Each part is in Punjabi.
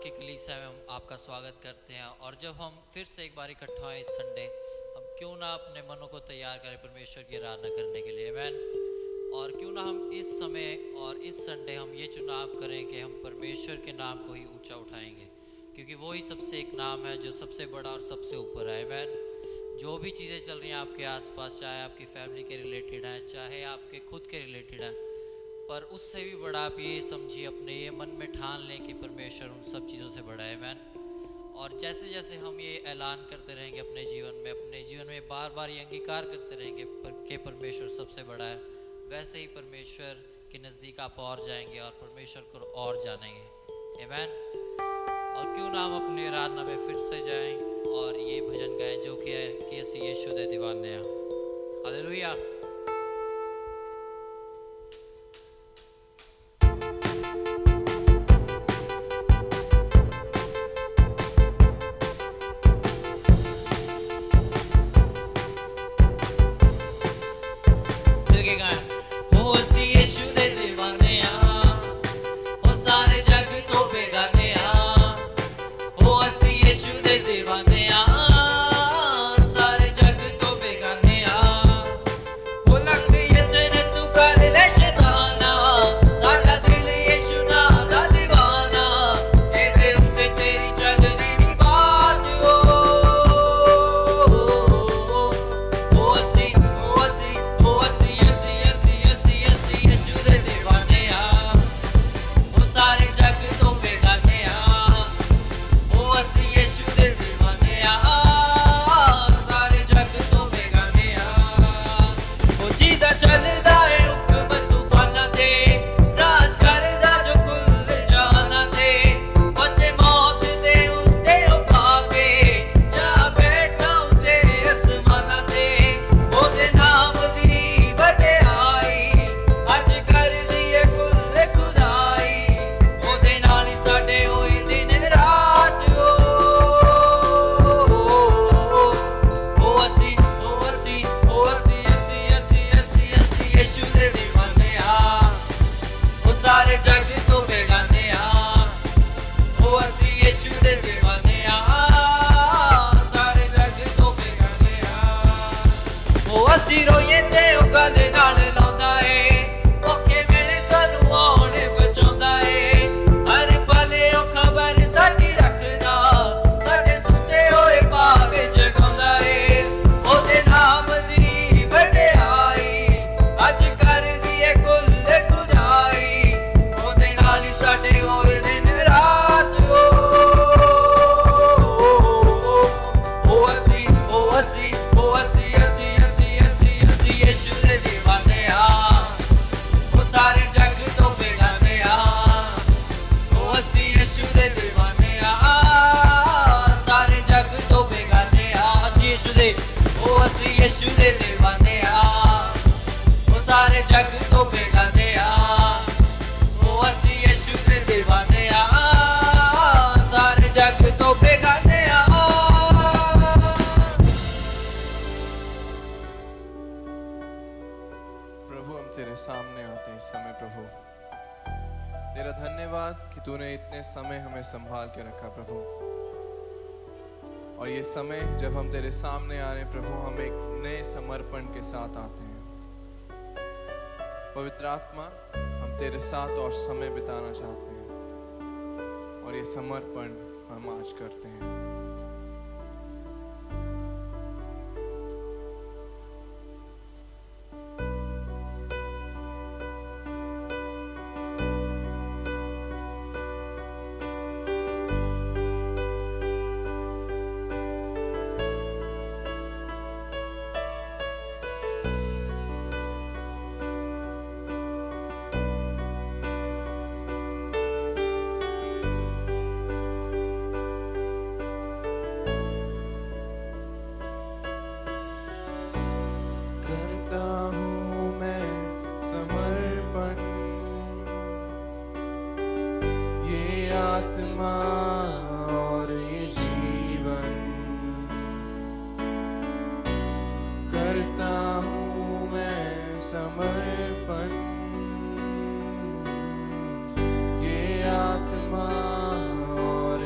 की कलीसिया में हम आपका स्वागत करते हैं। और जब हम फिर से एक बार इकट्ठा हुए इस संडे, हम क्यों ना अपने मनों को तैयार करें परमेश्वर की आराधना करने के लिए। आमीन। और क्यों ना हम इस समय और इस संडे हम ये चुनाव करें कि हम परमेश्वर के नाम को ही ऊंचा उठाएंगे, क्योंकि वो ही सबसे एक नाम है जो सबसे बड़ा और सबसे ऊपर है। आमीन। जो भी चीज़ें चल रही हैं आपके आसपास, चाहे आपकी फैमिली के रिलेटेड हैं, चाहे आपके खुद के रिलेटेड हैं, पर उससे भी बड़ा आप ये समझिए, अपने ये मन में ठान लें कि परमेश्वर उन सब चीज़ों से बड़ा है। आमीन। और जैसे जैसे हम ये ऐलान करते रहेंगे अपने जीवन में बार बार ये अंगीकार करते रहेंगे कि परमेश्वर सबसे बड़ा है, वैसे ही परमेश्वर के नज़दीक आप और जाएंगे और परमेश्वर को और जानेंगे। आमीन। और क्यों ना हम अपनी आराधना में फिर से जाएं और ये भजन गाएं जो कि है कि असी यीशु दे दीवाने हैं। हालेलुया। यीशु दे दीवाने ओ सारे जग तो बेगाने ओ असी यीशु दे दीवाने सारे जग तो बेगाने ओ लग ये तेरे तू कर ले शैताना साडा दिल यीशु ना दा दीवाना ए दे उत्ते तेरी जग दी बात ओ असी यीशु दे दीवाने ओ सारे जग तो बेगाने ओ असी यीशु दे दीवाने सारे जग तो बेगाने ओ जीदा चलदा है हुक्म तूफाना ते राज करदा जो कुल जहाना ते फते मौत दे उत्ते ओ पाके जा बैठा उत्ते आसमाना ते ओदे नाम दी वडियाई अज कर दिए कुल खुदाई ओदे नाल ही साडे होए दिन रात असी यीशु दे दीवाने ओ सारे जग तो बेगाने ओ असी यीशु दे दीवाने सारे जग तो बेगाने ओ असी रोए ते ओ गल नाल लाउंदा ए ओके वेले सानू आउण बचाउंदा ए हर पले ओ खबर साडी रखदा साडे सुते होए भाग जगाउंदा ए ओदे नाम दी वडियाई अज कर दिए कुल खुदाई ओदे नाल ही साडे होए दिन रात असी यीशु दे दीवाने ओ सारे जग तो बेगाने ओ असी यीशु दे दीवाने सारे जग तो बेगाने असी यीशु दे दीवाने ओ सारे जग तो बेगाने ओ असी यीशु दे दीवाने सारे जग तो बेगाने प्रभु हम तेरे सामने आते हैं इस समय। प्रभु तेरा धन्यवाद कि तूने इतने समय हमें संभाल के रखा प्रभु। और ये समय जब हम तेरे सामने आ रहे हैं प्रभु, हम एक नए समर्पण के साथ आते हैं। पवित्र आत्मा, हम तेरे साथ और समय बिताना चाहते हैं और ये समर्पण हम आज करते हैं। करता हूँ मैं समर्पण, ये आत्मा और ये जीवन। करता हूँ मैं समर्पण, ये आत्मा और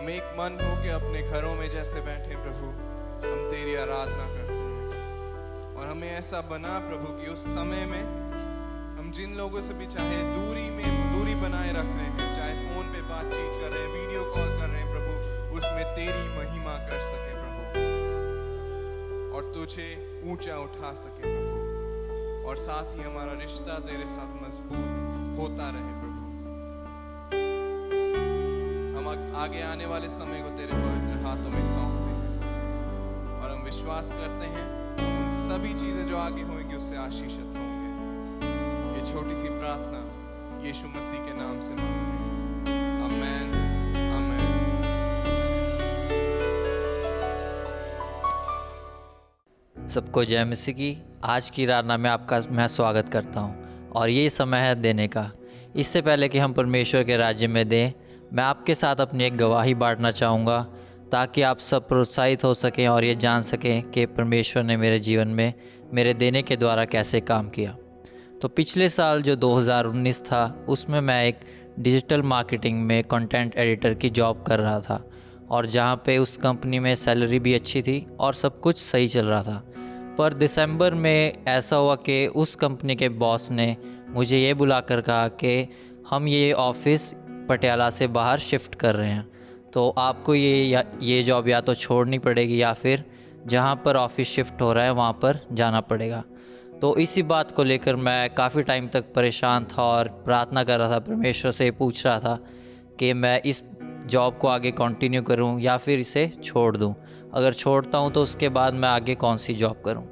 हम एक मन हो के अपने घरों में जैसे बैठे प्रभु हम तेरी आराधना करते हैं। और हमें ऐसा बना प्रभु कि उस समय में हम जिन लोगों से भी चाहे दूरी बनाए रख रहे हैं, चाहे फोन पे बातचीत कर रहे हैं, वीडियो कॉल कर रहे हैं प्रभु, उसमें तेरी महिमा कर सके प्रभु और तुझे ऊंचा उठा सके प्रभु, और साथ ही हमारा रिश्ता तेरे साथ मजबूत होता रहे प्रभु। हम आगे आने वाले समय को तेरे पवित्र हाथों में सौंपते हैं और हम विश्वास करते हैं उन सभी चीजें जो आगे होंगी उससे आशीषित होंगे। ये छोटी सी प्रार्थना यीशु मसीह के नाम से मांगते हैं, आमेन, आमेन। सबको जय मसीह की। आज की आराधना में आपका मैं स्वागत करता हूं और ये समय है देने का। इससे पहले कि हम परमेश्वर के राज्य में दें, मैं आपके साथ अपनी एक गवाही बांटना चाहूँगा ताकि आप सब प्रोत्साहित हो सकें और ये जान सकें कि परमेश्वर ने मेरे जीवन में मेरे देने के द्वारा कैसे काम किया। तो पिछले साल जो 2019 था उसमें मैं एक डिजिटल मार्केटिंग में कंटेंट एडिटर की जॉब कर रहा था और जहाँ पे उस कंपनी में सैलरी भी अच्छी थी और सब कुछ सही चल रहा था। पर दिसंबर में ऐसा हुआ कि उस कंपनी के बॉस ने मुझे ये बुलाकर कहा कि हम ये ऑफ़िस पटियाला से बाहर शिफ्ट कर रहे हैं, तो आपको ये जॉब या तो छोड़नी पड़ेगी या फिर जहाँ पर ऑफ़िस शिफ्ट हो रहा है वहाँ पर जाना पड़ेगा। तो इसी बात को लेकर मैं काफ़ी टाइम तक परेशान था और प्रार्थना कर रहा था, परमेश्वर से पूछ रहा था कि मैं इस जॉब को आगे कंटिन्यू करूं या फिर इसे छोड़ दूं। अगर छोड़ता हूं तो उसके बाद मैं आगे कौन सी जॉब करूं।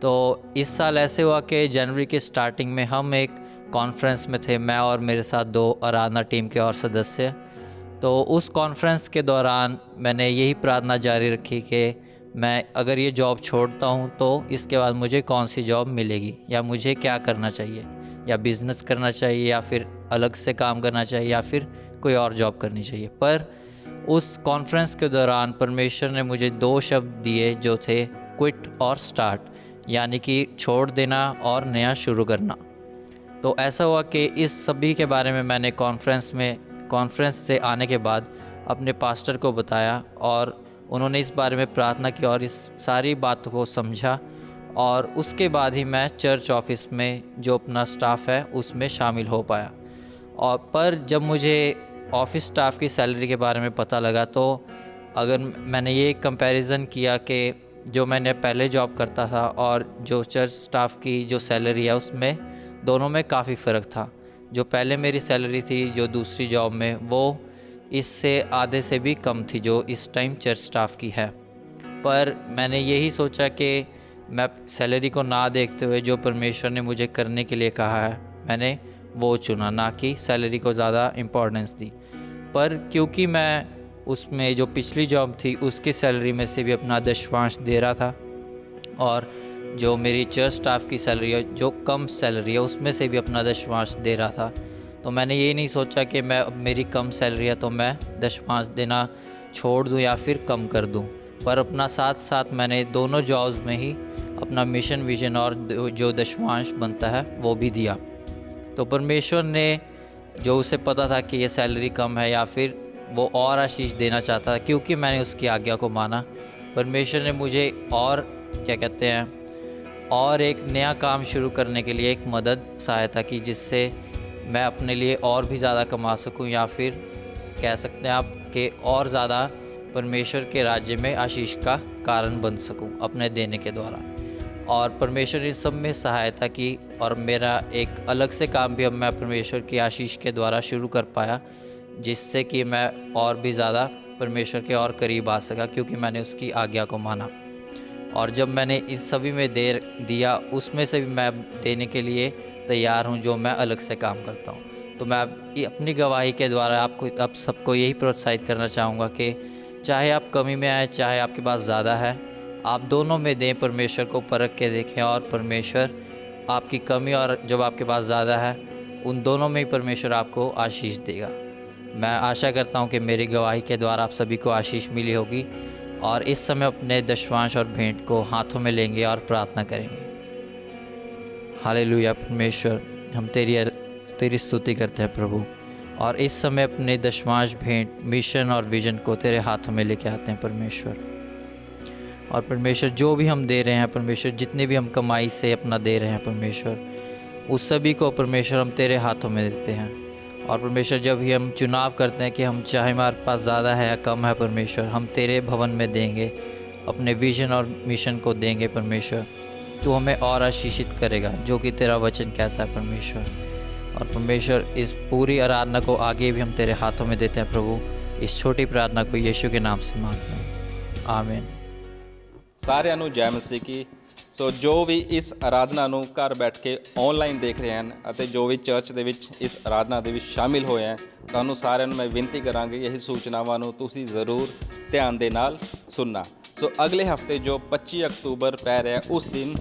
तो इस साल ऐसे हुआ कि जनवरी के स्टार्टिंग में हम एक कॉन्फ्रेंस में थे, मैं और मेरे साथ 2 आराधना टीम के और सदस्य। तो उस कॉन्फ्रेंस के दौरान मैंने यही प्रार्थना जारी रखी कि मैं अगर ये जॉब छोड़ता हूँ तो इसके बाद मुझे कौन सी जॉब मिलेगी या मुझे क्या करना चाहिए, या बिज़नेस करना चाहिए या फिर अलग से काम करना चाहिए या फिर कोई और जॉब करनी चाहिए। पर उस कॉन्फ्रेंस के दौरान परमेश्वर ने मुझे 2 शब्द दिए जो थे क्विट और स्टार्ट, यानी कि छोड़ देना और नया शुरू करना। तो ऐसा हुआ कि इस सभी के बारे में मैंने कॉन्फ्रेंस से आने के बाद अपने पास्टर को बताया और उन्होंने इस बारे में प्रार्थना की और इस सारी बातों को समझा, और उसके बाद ही मैं चर्च ऑफिस में जो अपना स्टाफ है उसमें शामिल हो पाया। और पर जब मुझे ऑफिस स्टाफ की सैलरी के बारे में पता लगा तो अगर मैंने ये कंपैरिजन किया कि जो मैंने पहले जॉब करता था और जो चर्च स्टाफ की जो सैलरी है उसमें दोनों में काफ़ी फ़र्क था। जो पहले मेरी सैलरी थी जो दूसरी जॉब में, वो इससे आधे से भी कम थी जो इस टाइम चर्च स्टाफ की है। पर मैंने यही सोचा कि मैं सैलरी को ना देखते हुए जो परमेश्वर ने मुझे करने के लिए कहा है मैंने वो चुना, ना कि सैलरी को ज़्यादा इम्पोर्टेंस दी। पर क्योंकि मैं उसमें जो पिछली जॉब थी उसकी सैलरी में से भी अपना दशवांश दे रहा था और जो मेरी चर्च स्टाफ की सैलरी है जो कम सैलरी है उसमें से भी अपना दशवांश दे रहा था, तो मैंने ये नहीं सोचा कि मैं अब मेरी कम सैलरी है तो मैं दशवांश देना छोड़ दूं या फिर कम कर दूं। पर अपना साथ साथ मैंने दोनों जॉब्स में ही अपना मिशन विजन और जो दशवांश बनता है वो भी दिया। तो परमेश्वर ने जो उसे पता था कि ये सैलरी कम है या फिर वो और आशीष देना चाहता था, क्योंकि मैंने उसकी आज्ञा को माना, परमेश्वर ने मुझे और और एक नया काम शुरू करने के लिए एक मदद सहायता की, जिससे मैं अपने लिए और भी ज़्यादा कमा सकूं या फिर कह सकते हैं आप कि और ज़्यादा परमेश्वर के राज्य में आशीष का कारण बन सकूं अपने देने के द्वारा। और परमेश्वर ने सब में सहायता की और मेरा एक अलग से काम भी अब मैं परमेश्वर की आशीष के द्वारा शुरू कर पाया, जिससे कि मैं और भी ज़्यादा परमेश्वर के और करीब आ सका, क्योंकि मैंने उसकी आज्ञा को माना। और जब मैंने इस सभी में दिया उसमें से भी मैं देने के लिए तैयार हूं जो मैं अलग से काम करता हूं। तो मैं अपनी गवाही के द्वारा आप सबको यही प्रोत्साहित करना चाहूँगा कि चाहे आप कमी में आए चाहे आपके पास ज़्यादा है, आप दोनों में दें, परमेश्वर को परख के देखें और परमेश्वर आपकी कमी और जब आपके पास ज़्यादा है उन दोनों में ही परमेश्वर आपको आशीष देगा। मैं आशा करता हूं कि मेरी गवाही के द्वारा आप सभी को आशीष मिली होगी और इस समय अपने दशवांश और भेंट को हाथों में लेंगे और प्रार्थना करेंगे। हालेलुया। परमेश्वर, हम तेरी स्तुति करते हैं प्रभु, और इस समय अपने दशमांश भेंट, मिशन और विजन को तेरे हाथों में लेके आते हैं परमेश्वर। और परमेश्वर जो भी हम दे रहे हैं परमेश्वर, जितने भी हम कमाई से अपना दे रहे हैं परमेश्वर, उस सभी को परमेश्वर हम तेरे हाथों में देते हैं। और परमेश्वर जब भी हम चुनाव करते हैं कि हम चाहे हमारे पास ज़्यादा है या कम है परमेश्वर, हम तेरे भवन में देंगे, अपने विजन और मिशन को देंगे परमेश्वर, तू हमें और आशीषित करेगा, जो कि तेरा वचन कहता है परमेश्वर। और परमेश्वर इस पूरी आराधना को आगे भी हम तेरे हाथों में देते हैं प्रभु। इस छोटी प्रार्थना को यीशु के नाम से मांगते हैं, आमीन। ਸਾਰਿਆਂ ਨੂੰ ਜੈ ਮਸੀਹ ਕੀ। ਸੋ ਜੋ ਵੀ ਇਸ ਆਰਾਧਨਾ ਨੂੰ ਘਰ ਬੈਠ ਕੇ ਆਨਲਾਈਨ ਦੇਖ ਰਹੇ ਹਨ ਅਤੇ ਜੋ ਵੀ ਚਰਚ ਦੇ ਵਿੱਚ ਇਸ ਆਰਾਧਨਾ ਦੇ ਵਿੱਚ ਸ਼ਾਮਿਲ ਹੋਏ ਹਨ, ਤੁਹਾਨੂੰ ਸਾਰਿਆਂ ਨੂੰ ਮੈਂ ਬੇਨਤੀ ਕਰਾਂਗੀ ਇਹ ਸੂਚਨਾਵਾਂ ਨੂੰ ਤੁਸੀਂ ਜ਼ਰੂਰ ਧਿਆਨ ਦੇ ਨਾਲ ਸੁਣਨਾ। ਸੋ ਅਗਲੇ ਹਫਤੇ ਜੋ 25 ਅਕਤੂਬਰ ਪੈ ਰਿਹਾ ਉਸ ਦਿਨ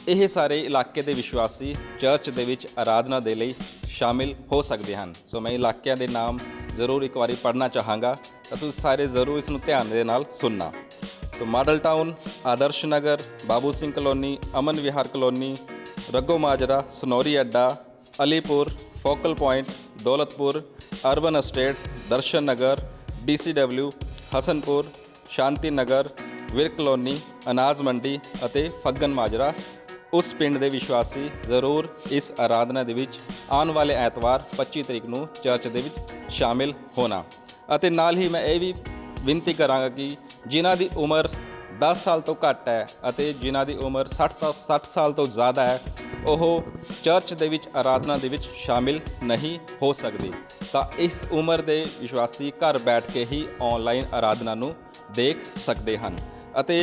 ਇਹ ਸਾਰੇ ਇਲਾਕੇ ਦੇ ਵਿਸ਼ਵਾਸੀ ਚਰਚ ਦੇ ਵਿੱਚ ਆਰਾਧਨਾ ਦੇ ਲਈ ਸ਼ਾਮਿਲ ਹੋ ਸਕਦੇ ਹਨ। ਸੋ ਮੈਂ ਇਲਾਕਿਆਂ ਦੇ ਨਾਮ ਜ਼ਰੂਰ ਇੱਕ ਵਾਰੀ ਪੜ੍ਹਨਾ ਚਾਹਾਂਗਾ ਤਾਂ ਤੁਸੀਂ ਸਾਰੇ ਜ਼ਰੂਰ ਇਸ ਨੂੰ ਧਿਆਨ ਦੇ ਨਾਲ ਸੁਣਨਾ। तो model town, Adarsh Nagar, Babu Singh colony, Aman Vihar colony, Raggo Majra, Sanauri Adda, Alipur, focal point, Daulatpur, urban estate, Darshan Nagar, DCW, Hasanpur, Shanti Nagar, Vir colony, अनाज मंडी ਅਤੇ ਫੱਗਨ ਮਾਜਰਾ ਉਸ ਪਿੰਡ ਦੇ ਵਿਸ਼ਵਾਸੀ ਜ਼ਰੂਰ ਇਸ ਆਰਾਧਨਾ ਦੇ ਵਿੱਚ ਆਉਣ ਵਾਲੇ ਐਤਵਾਰ 25 ਤਰੀਕ ਨੂੰ ਚਰਚ ਦੇ ਵਿੱਚ ਸ਼ਾਮਿਲ ਹੋਣਾ। ਅਤੇ ਨਾਲ ਹੀ ਮੈਂ ਇਹ ਵੀ ਬੇਨਤੀ ਕਰਾਂਗਾ ਕਿ ਜਿਨ੍ਹਾਂ ਦੀ ਉਮਰ 10 ਸਾਲ ਤੋਂ ਘੱਟ ਹੈ ਅਤੇ ਜਿਨ੍ਹਾਂ ਦੀ ਉਮਰ 60 ਸਾਲ ਤੋਂ ਜ਼ਿਆਦਾ ਹੈ, ਉਹ ਚਰਚ ਦੇ ਵਿੱਚ ਆਰਾਧਨਾ ਦੇ ਵਿੱਚ ਸ਼ਾਮਿਲ ਨਹੀਂ ਹੋ ਸਕਦੇ। ਤਾਂ ਇਸ ਉਮਰ ਦੇ ਵਿਸ਼ਵਾਸੀ ਘਰ ਬੈਠ ਕੇ ਹੀ ਆਨਲਾਈਨ ਆਰਾਧਨਾ ਨੂੰ ਦੇਖ ਸਕਦੇ ਹਨ। ਅਤੇ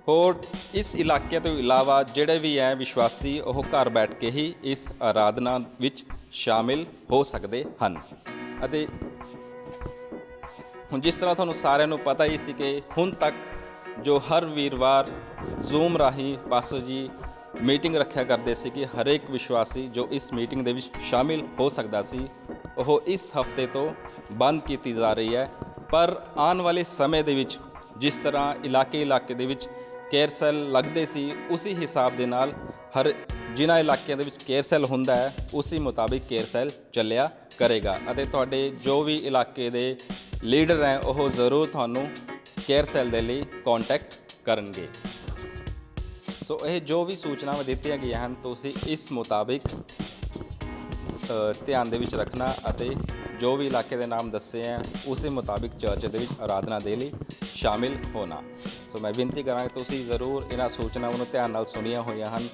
ਹੋਰ ਇਸ ਇਲਾਕੇ ਤੋਂ ਇਲਾਵਾ ਜਿਹੜੇ ਵੀ ਹੈ ਵਿਸ਼ਵਾਸੀ, ਉਹ ਘਰ ਬੈਠ ਕੇ ਹੀ ਇਸ ਆਰਾਧਨਾ ਵਿੱਚ ਸ਼ਾਮਿਲ ਹੋ ਸਕਦੇ ਹਨ। ਅਤੇ ਹੁਣ ਜਿਸ ਤਰ੍ਹਾਂ ਤੁਹਾਨੂੰ ਸਾਰਿਆਂ ਨੂੰ ਪਤਾ ਹੀ ਸੀ ਕਿ ਹੁਣ ਤੱਕ ਜੋ ਹਰ ਵੀਰਵਾਰ ਜ਼ੂਮ ਰਾਹੀਂ ਪਾਸਟਰ ਜੀ ਮੀਟਿੰਗ ਰੱਖਿਆ ਕਰਦੇ ਸੀ ਕਿ ਹਰੇਕ ਵਿਸ਼ਵਾਸੀ ਜੋ ਇਸ ਮੀਟਿੰਗ ਦੇ ਵਿੱਚ ਸ਼ਾਮਿਲ ਹੋ ਸਕਦਾ ਸੀ, ਉਹ ਇਸ ਹਫਤੇ ਤੋਂ ਬੰਦ ਕੀਤੀ ਜਾ ਰਹੀ ਹੈ। ਪਰ ਆਉਣ ਵਾਲੇ ਸਮੇਂ ਦੇ ਵਿੱਚ ਜਿਸ ਤਰ੍ਹਾਂ ਇਲਾਕੇ ਦੇ ਵਿੱਚ ਕੇਅਰ ਸੈੱਲ ਲੱਗਦੇ ਸੀ, ਉਸੇ ਹਿਸਾਬ ਦੇ ਨਾਲ ਹਰ ਜਿਨ੍ਹਾਂ ਇਲਾਕਿਆਂ ਦੇ ਵਿੱਚ ਕੇਅਰ ਸੈੱਲ ਹੁੰਦਾ ਹੈ ਉਸੇ ਮੁਤਾਬਿਕ ਕੇਅਰ ਸੈੱਲ ਚੱਲਿਆ ਕਰੇਗਾ। ਅਤੇ ਤੁਹਾਡੇ ਜੋ ਵੀ ਇਲਾਕੇ ਦੇ ਲੀਡਰ ਹੈ ਉਹ ਜ਼ਰੂਰ ਤੁਹਾਨੂੰ ਕੇਅਰ ਸੈੱਲ ਦੇ ਲਈ ਕੰਟੈਕਟ ਕਰਨਗੇ। ਸੋ ਇਹ ਜੋ ਵੀ ਸੂਚਨਾਵਾਂ ਦਿੱਤੀਆਂ ਗਈਆਂ ਹਨ ਤੁਸੀਂ ਇਸ ਮੁਤਾਬਿਕ ਧਿਆਨ ਦੇ ਵਿੱਚ ਰੱਖਣਾ ਅਤੇ ਜੋ ਵੀ ਇਲਾਕੇ ਦੇ ਨਾਮ ਦੱਸੇ ਹੈ ਉਸੇ ਮੁਤਾਬਿਕ ਚਰਚ ਦੇ ਵਿੱਚ ਆਰਾਧਨਾ ਦੇ ਲਈ ਸ਼ਾਮਿਲ ਹੋਣਾ। ਸੋ ਮੈਂ ਬੇਨਤੀ ਕਰਾਂਗਾ ਤੁਸੀਂ ਜ਼ਰੂਰ ਇਹਨਾਂ ਸੂਚਨਾਵਾਂ ਨੂੰ ਧਿਆਨ ਨਾਲ ਸੁਣੀਆਂ ਹੋਈਆਂ ਹਨ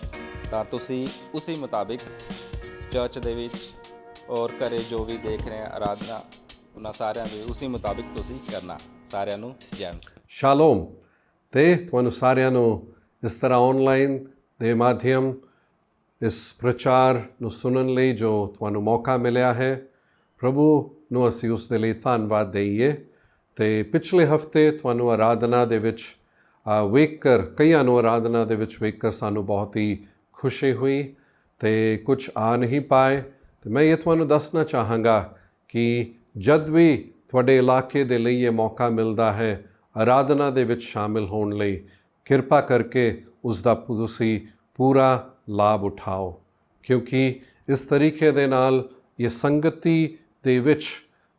ਤਾਂ ਤੁਸੀਂ ਉਸੇ ਮੁਤਾਬਿਕ ਚਰਚ ਦੇ ਵਿੱਚ ਔਰ ਘਰੇ ਜੋ ਵੀ ਦੇਖ ਰਹੇ ਆਰਾਧਨਾ ਉਹਨਾਂ ਸਾਰਿਆਂ ਦੇ ਉਸੇ ਮੁਤਾਬਿਕ ਤੁਸੀਂ ਕਰਨਾ। ਸਾਰਿਆਂ ਨੂੰ ਜੈ ਮਸੀਹ। ਸ਼ਾਲੋਮ। ਤੇ ਤੁਹਾਨੂੰ ਸਾਰਿਆਂ ਨੂੰ ਇਸ ਤਰ੍ਹਾਂ ਆਨਲਾਈਨ ਦੇ ਮਾਧਿਅਮ ਇਸ ਪ੍ਰਚਾਰ ਨੂੰ ਸੁਣਨ ਲਈ ਜੋ ਤੁਹਾਨੂੰ ਮੌਕਾ ਮਿਲਿਆ ਹੈ, ਪ੍ਰਭੂ ਨੂੰ ਅਸੀਂ ਉਸ ਦੇ ਲਈ ਧੰਨਵਾਦ ਦੇਈਏ। ਅਤੇ ਪਿਛਲੇ ਹਫਤੇ ਤੁਹਾਨੂੰ ਆਰਾਧਨਾ ਦੇ ਵਿੱਚ ਵੇਖ ਕਰ, ਕਈਆਂ ਨੂੰ ਆਰਾਧਨਾ ਦੇ ਵਿੱਚ ਵੇਖ ਕਰ ਸਾਨੂੰ ਬਹੁਤ ਹੀ ਖੁਸ਼ੀ ਹੋਈ ਅਤੇ ਕੁਝ ਆ ਨਹੀਂ ਪਾਏ। ਅਤੇ ਮੈਂ ਇਹ ਤੁਹਾਨੂੰ ਦੱਸਣਾ ਚਾਹਾਂਗਾ ਕਿ ਜਦ ਵੀ ਤੁਹਾਡੇ ਇਲਾਕੇ ਦੇ ਲਈ ਇਹ ਮੌਕਾ ਮਿਲਦਾ ਹੈ ਆਰਾਧਨਾ ਦੇ ਵਿੱਚ ਸ਼ਾਮਿਲ ਹੋਣ ਲਈ, ਕਿਰਪਾ ਕਰਕੇ ਉਸ ਦਾ ਤੁਸੀਂ ਪੂਰਾ ਲਾਭ ਉਠਾਓ, ਕਿਉਂਕਿ ਇਸ ਤਰੀਕੇ ਦੇ ਨਾਲ ਇਹ ਸੰਗਤੀ ਦੇ ਵਿੱਚ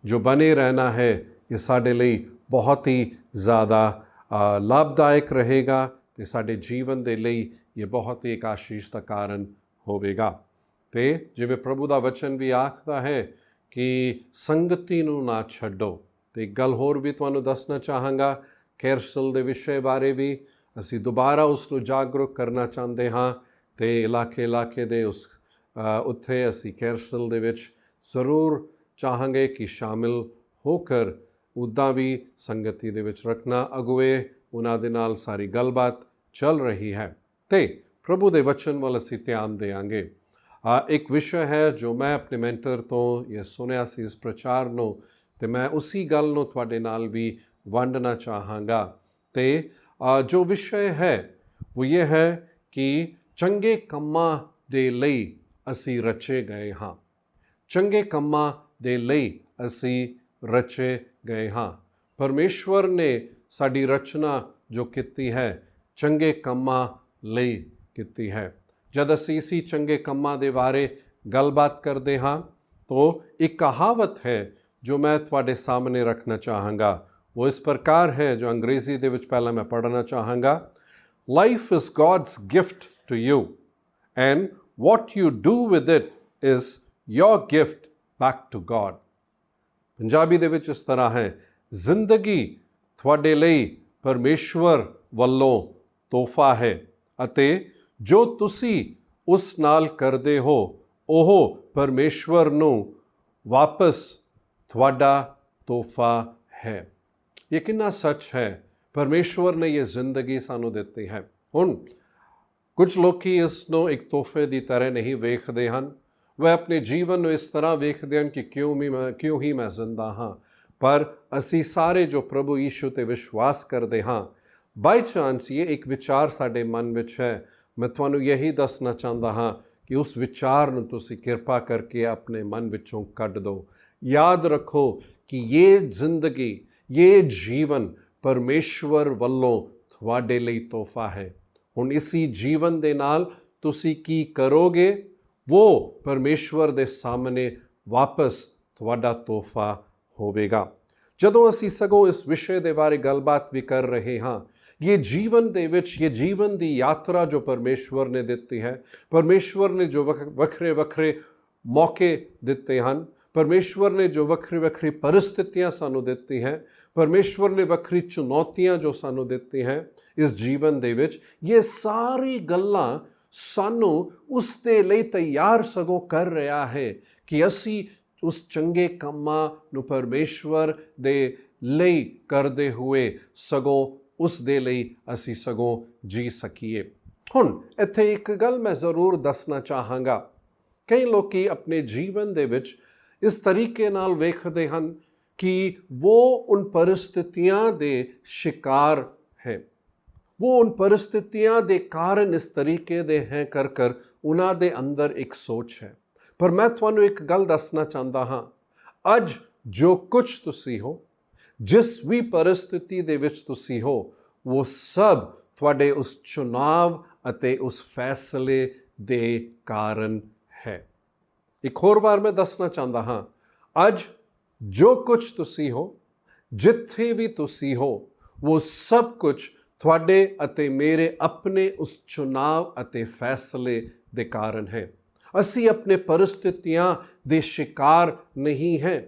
ਜੋ ਬਣੇ ਰਹਿਣਾ ਹੈ ਇਹ ਸਾਡੇ ਲਈ ਬਹੁਤ ਹੀ ਜ਼ਿਆਦਾ ਲਾਭਦਾਇਕ ਰਹੇਗਾ ਅਤੇ ਸਾਡੇ ਜੀਵਨ ਦੇ ਲਈ ਇਹ ਬਹੁਤ ਹੀ ਇੱਕ ਆਸ਼ੀਸ਼ ਦਾ ਕਾਰਨ ਹੋਵੇਗਾ। ਅਤੇ ਜਿਵੇਂ ਪ੍ਰਭੂ ਦਾ ਵਚਨ ਵੀ ਆਖਦਾ ਹੈ ਕਿ ਸੰਗਤੀ ਨੂੰ ਨਾ ਛੱਡੋ। ਅਤੇ ਇੱਕ ਗੱਲ ਹੋਰ ਵੀ ਤੁਹਾਨੂੰ ਦੱਸਣਾ ਚਾਹਾਂਗਾ, ਕੇਰਸਲ ਦੇ ਵਿਸ਼ੇ ਬਾਰੇ ਵੀ ਅਸੀਂ ਦੁਬਾਰਾ ਉਸ ਨੂੰ ਜਾਗਰੂਕ ਕਰਨਾ ਚਾਹੁੰਦੇ ਹਾਂ ਅਤੇ ਇਲਾਕੇ ਦੇ ਉੱਥੇ ਅਸੀਂ ਕੇਰਸਲ ਦੇ ਵਿੱਚ ਜ਼ਰੂਰ ਚਾਹਾਂਗੇ ਕਿ ਸ਼ਾਮਿਲ ਹੋ ਕਰ ਉੱਦਾਂ ਵੀ ਸੰਗਤੀ ਦੇ ਵਿੱਚ ਰੱਖਣਾ। ਅਗੁਏ ਉਹਨਾਂ ਦੇ ਨਾਲ ਸਾਰੀ ਗੱਲਬਾਤ ਚੱਲ ਰਹੀ ਹੈ ਅਤੇ ਪ੍ਰਭੂ ਦੇ ਵਚਨ ਵੱਲ ਅਸੀਂ ਧਿਆਨ ਦੇਵਾਂਗੇ। ਇੱਕ ਵਿਸ਼ਾ ਹੈ ਜੋ ਮੈਂ ਆਪਣੇ ਮੈਂਟਰ ਤੋਂ ਇਹ ਸੁਣਿਆ ਸੀ ਇਸ ਪ੍ਰਚਾਰ ਨੂੰ, ਅਤੇ ਮੈਂ ਉਸੀ ਗੱਲ ਨੂੰ ਤੁਹਾਡੇ ਨਾਲ ਵੀ ਵੰਡਣਾ ਚਾਹਾਂਗਾ। ਅਤੇ ਜੋ ਵਿਸ਼ਾ ਹੈ ਉਹ ਇਹ ਹੈ ਕਿ ਚੰਗੇ ਕੰਮਾਂ ਦੇ ਲਈ ਅਸੀਂ ਰਚੇ ਗਏ ਹਾਂ। ਚੰਗੇ ਕੰਮਾਂ ਦੇ ਲਈ ਅਸੀਂ ਰਚੇ ਗਏ ਹਾਂ। ਪਰਮੇਸ਼ਵਰ ਨੇ ਸਾਡੀ ਰਚਨਾ ਜੋ ਕੀਤੀ ਹੈ ਚੰਗੇ ਕੰਮਾਂ ਲਈ ਕੀਤੀ ਹੈ। ਜਦ ਅਸੀਂ ਇਸੀ ਚੰਗੇ ਕੰਮਾਂ ਦੇ ਬਾਰੇ ਗੱਲਬਾਤ ਕਰਦੇ ਹਾਂ तो एक कहावत है जो मैं ਤੁਹਾਡੇ सामने रखना चाहांगा, वो इस प्रकार है, जो अंग्रेजी ਦੇ ਵਿੱਚ ਪਹਿਲਾਂ मैं पढ़ना चाहांगा। Life is God's gift to you and what you do with it is your gift back to God। Punjabi ਦੇ ਵਿੱਚ ਇਸ ਤਰ੍ਹਾਂ ਹੈ, ਜ਼ਿੰਦਗੀ ਤੁਹਾਡੇ ਲਈ ਪਰਮੇਸ਼ਵਰ ਵੱਲੋਂ ਤੋਹਫਾ ਹੈ ਅਤੇ ਜੋ ਤੁਸੀਂ ਉਸ ਨਾਲ ਕਰਦੇ ਹੋ ਉਹ ਪਰਮੇਸ਼ਵਰ ਨੂੰ ਵਾਪਸ ਤੁਹਾਡਾ ਤੋਹਫਾ ਹੈ। ਇਹ ਕਿੰਨਾ ਸੱਚ ਹੈ। ਪਰਮੇਸ਼ਵਰ ਨੇ ਇਹ ਜ਼ਿੰਦਗੀ ਸਾਨੂੰ ਦਿੱਤੀ ਹੈ। ਹੁਣ ਕੁਝ ਲੋਕੀ ਇਸ ਨੂੰ ਇੱਕ ਤੋਹਫੇ ਦੀ ਤਰ੍ਹਾਂ ਨਹੀਂ ਵੇਖਦੇ ਹਨ। ਵਹ ਆਪਣੇ ਜੀਵਨ ਨੂੰ ਇਸ ਤਰ੍ਹਾਂ ਵੇਖਦੇ ਹਨ ਕਿ ਕਿਉਂ ਹੀ ਮੈਂ ਜ਼ਿੰਦਾ ਹਾਂ। ਪਰ ਅਸੀਂ ਸਾਰੇ ਜੋ ਪ੍ਰਭੂ ਯੀਸ਼ੂ 'ਤੇ ਵਿਸ਼ਵਾਸ ਕਰਦੇ ਹਾਂ, ਬਾਈ ਚਾਂਸ ਇਹ ਇੱਕ ਵਿਚਾਰ ਸਾਡੇ ਮਨ ਵਿੱਚ ਹੈ। ਮੈਂ ਤੁਹਾਨੂੰ ਇਹੀ ਦੱਸਣਾ ਚਾਹੁੰਦਾ ਹਾਂ ਕਿ ਉਸ ਵਿਚਾਰ ਨੂੰ ਤੁਸੀਂ ਕਿਰਪਾ ਕਰਕੇ ਆਪਣੇ ਮਨ ਵਿੱਚੋਂ ਕੱਢ ਦਿਓ। ਯਾਦ ਰੱਖੋ ਕਿ ਇਹ ਜ਼ਿੰਦਗੀ, ਇਹ ਜੀਵਨ ਪਰਮੇਸ਼ਵਰ ਵੱਲੋਂ ਤੁਹਾਡੇ ਲਈ ਤੋਹਫਾ ਹੈ। ਹੁਣ ਇਸੀ ਜੀਵਨ ਦੇ ਨਾਲ ਤੁਸੀਂ ਕੀ ਕਰੋਗੇ, ਉਹ ਪਰਮੇਸ਼ਵਰ ਦੇ ਸਾਹਮਣੇ ਵਾਪਸ ਤੁਹਾਡਾ ਤੋਹਫਾ ਹੋਵੇਗਾ। ਜਦੋਂ ਅਸੀਂ ਸਗੋਂ ਇਸ ਵਿਸ਼ੇ ਦੇ ਬਾਰੇ ਗੱਲਬਾਤ ਵੀ ਕਰ ਰਹੇ ਹਾਂ, ਇਹ ਜੀਵਨ ਦੇ ਵਿੱਚ, ਇਹ ਜੀਵਨ ਦੀ ਯਾਤਰਾ ਜੋ ਪਰਮੇਸ਼ਵਰ ਨੇ ਦਿੱਤੀ ਹੈ, ਪਰਮੇਸ਼ਵਰ ਨੇ ਜੋ ਵੱਖਰੇ ਵੱਖਰੇ ਮੌਕੇ ਦਿੱਤੇ ਹਨ, ਪਰਮੇਸ਼ਵਰ ਨੇ ਜੋ ਵੱਖਰੀ ਵੱਖਰੀ ਪਰਿਸਥਿਤੀਆਂ ਸਾਨੂੰ ਦਿੱਤੀ ਹੈ, ਪਰਮੇਸ਼ਵਰ ਨੇ ਵੱਖਰੀ ਚੁਣੌਤੀਆਂ ਜੋ ਸਾਨੂੰ ਦਿੱਤੀ ਹੈ ਇਸ ਜੀਵਨ ਦੇ ਵਿੱਚ, ਇਹ ਸਾਰੀ ਗੱਲਾਂ ਸਾਨੂੰ ਉਸ ਦੇ ਲਈ ਤਿਆਰ ਸਗੋਂ ਕਰ ਰਿਹਾ ਹੈ ਕਿ ਅਸੀਂ ਉਸ ਚੰਗੇ ਕੰਮਾਂ ਨੂੰ ਪਰਮੇਸ਼ਵਰ ਦੇ ਲਈ ਕਰਦੇ ਹੋਏ ਸਗੋਂ ਉਸ ਦੇ ਲਈ ਅਸੀਂ ਸਗੋਂ ਜੀ ਸਕੀਏ। ਹੁਣ ਇੱਥੇ ਇੱਕ ਗੱਲ ਮੈਂ ਜ਼ਰੂਰ ਦੱਸਣਾ ਚਾਹਾਂਗਾ। ਕਈ ਲੋਕੀ ਆਪਣੇ ਜੀਵਨ ਦੇ ਵਿੱਚ ਇਸ ਤਰੀਕੇ ਨਾਲ ਵੇਖਦੇ ਹਨ कि वो उन परिस्थितियां दे शिकार है, वो उन परिस्थितियां दे कारण इस तरीके दे हैं कर उन्हां दे अंदर एक सोच है। पर मैं तुहानू एक गल दसना चाहता हाँ, अज जो कुछ तुसी हो, जिस भी परिस्थिति दे विच तुसी हो, वो सब तुहाडे उस चुनाव अते उस फैसले दे कारण है। एक होर बार मैं दसना चाहता हाँ, अज जो कुछ तुसी हो, जिथे भी तुसी हो, वो सब कुछ थोड़े अते मेरे अपने उस चुनाव अते फैसले दे कारण है। असी अपने परिस्थितियां दे शिकार नहीं हैं,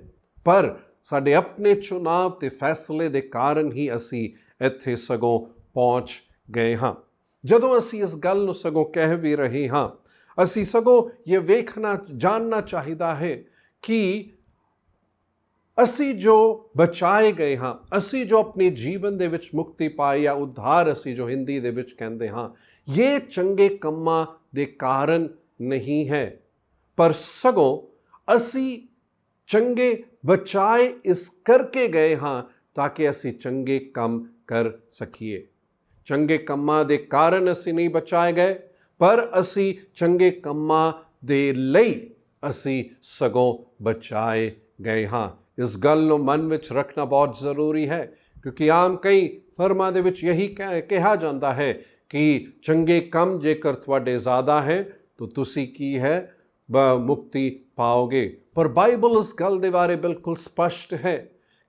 पर साडे अपने चुनाव ते फैसले दे कारण ही असी इत्थे सगों पहुँच गए हाँ। जदों असी इस गल नूं सगों कह भी रहे हाँ, असी सगों ये वेखना जानना चाहिदा है कि असी जो बचाए गए हाँ, असी जो अपने जीवन दे विच मुक्ति पाई या उद्धार असी जो हिंदी दे विच कहते हाँ, ये चंगे कम्मां दे कारण नहीं है, पर सगों असी चंगे बचाए इस करके गए हाँ ताकि असी चंगे कम कर सकीए। चंगे कम्मां दे कारण असी नहीं बचाए गए, पर असी चंगे कम्मां दे लई असी सगों बचाए गए हाँ। इस गल नूं मन विच रखना बहुत ज़रूरी है, क्योंकि आम कई फर्मां दे विच यही कहा जाता है कि चंगे कम जेकर तुहाडे ज़्यादा है तो तुसी की है मुक्ति पाओगे। पर बाइबल इस गल दे बारे बिल्कुल स्पष्ट है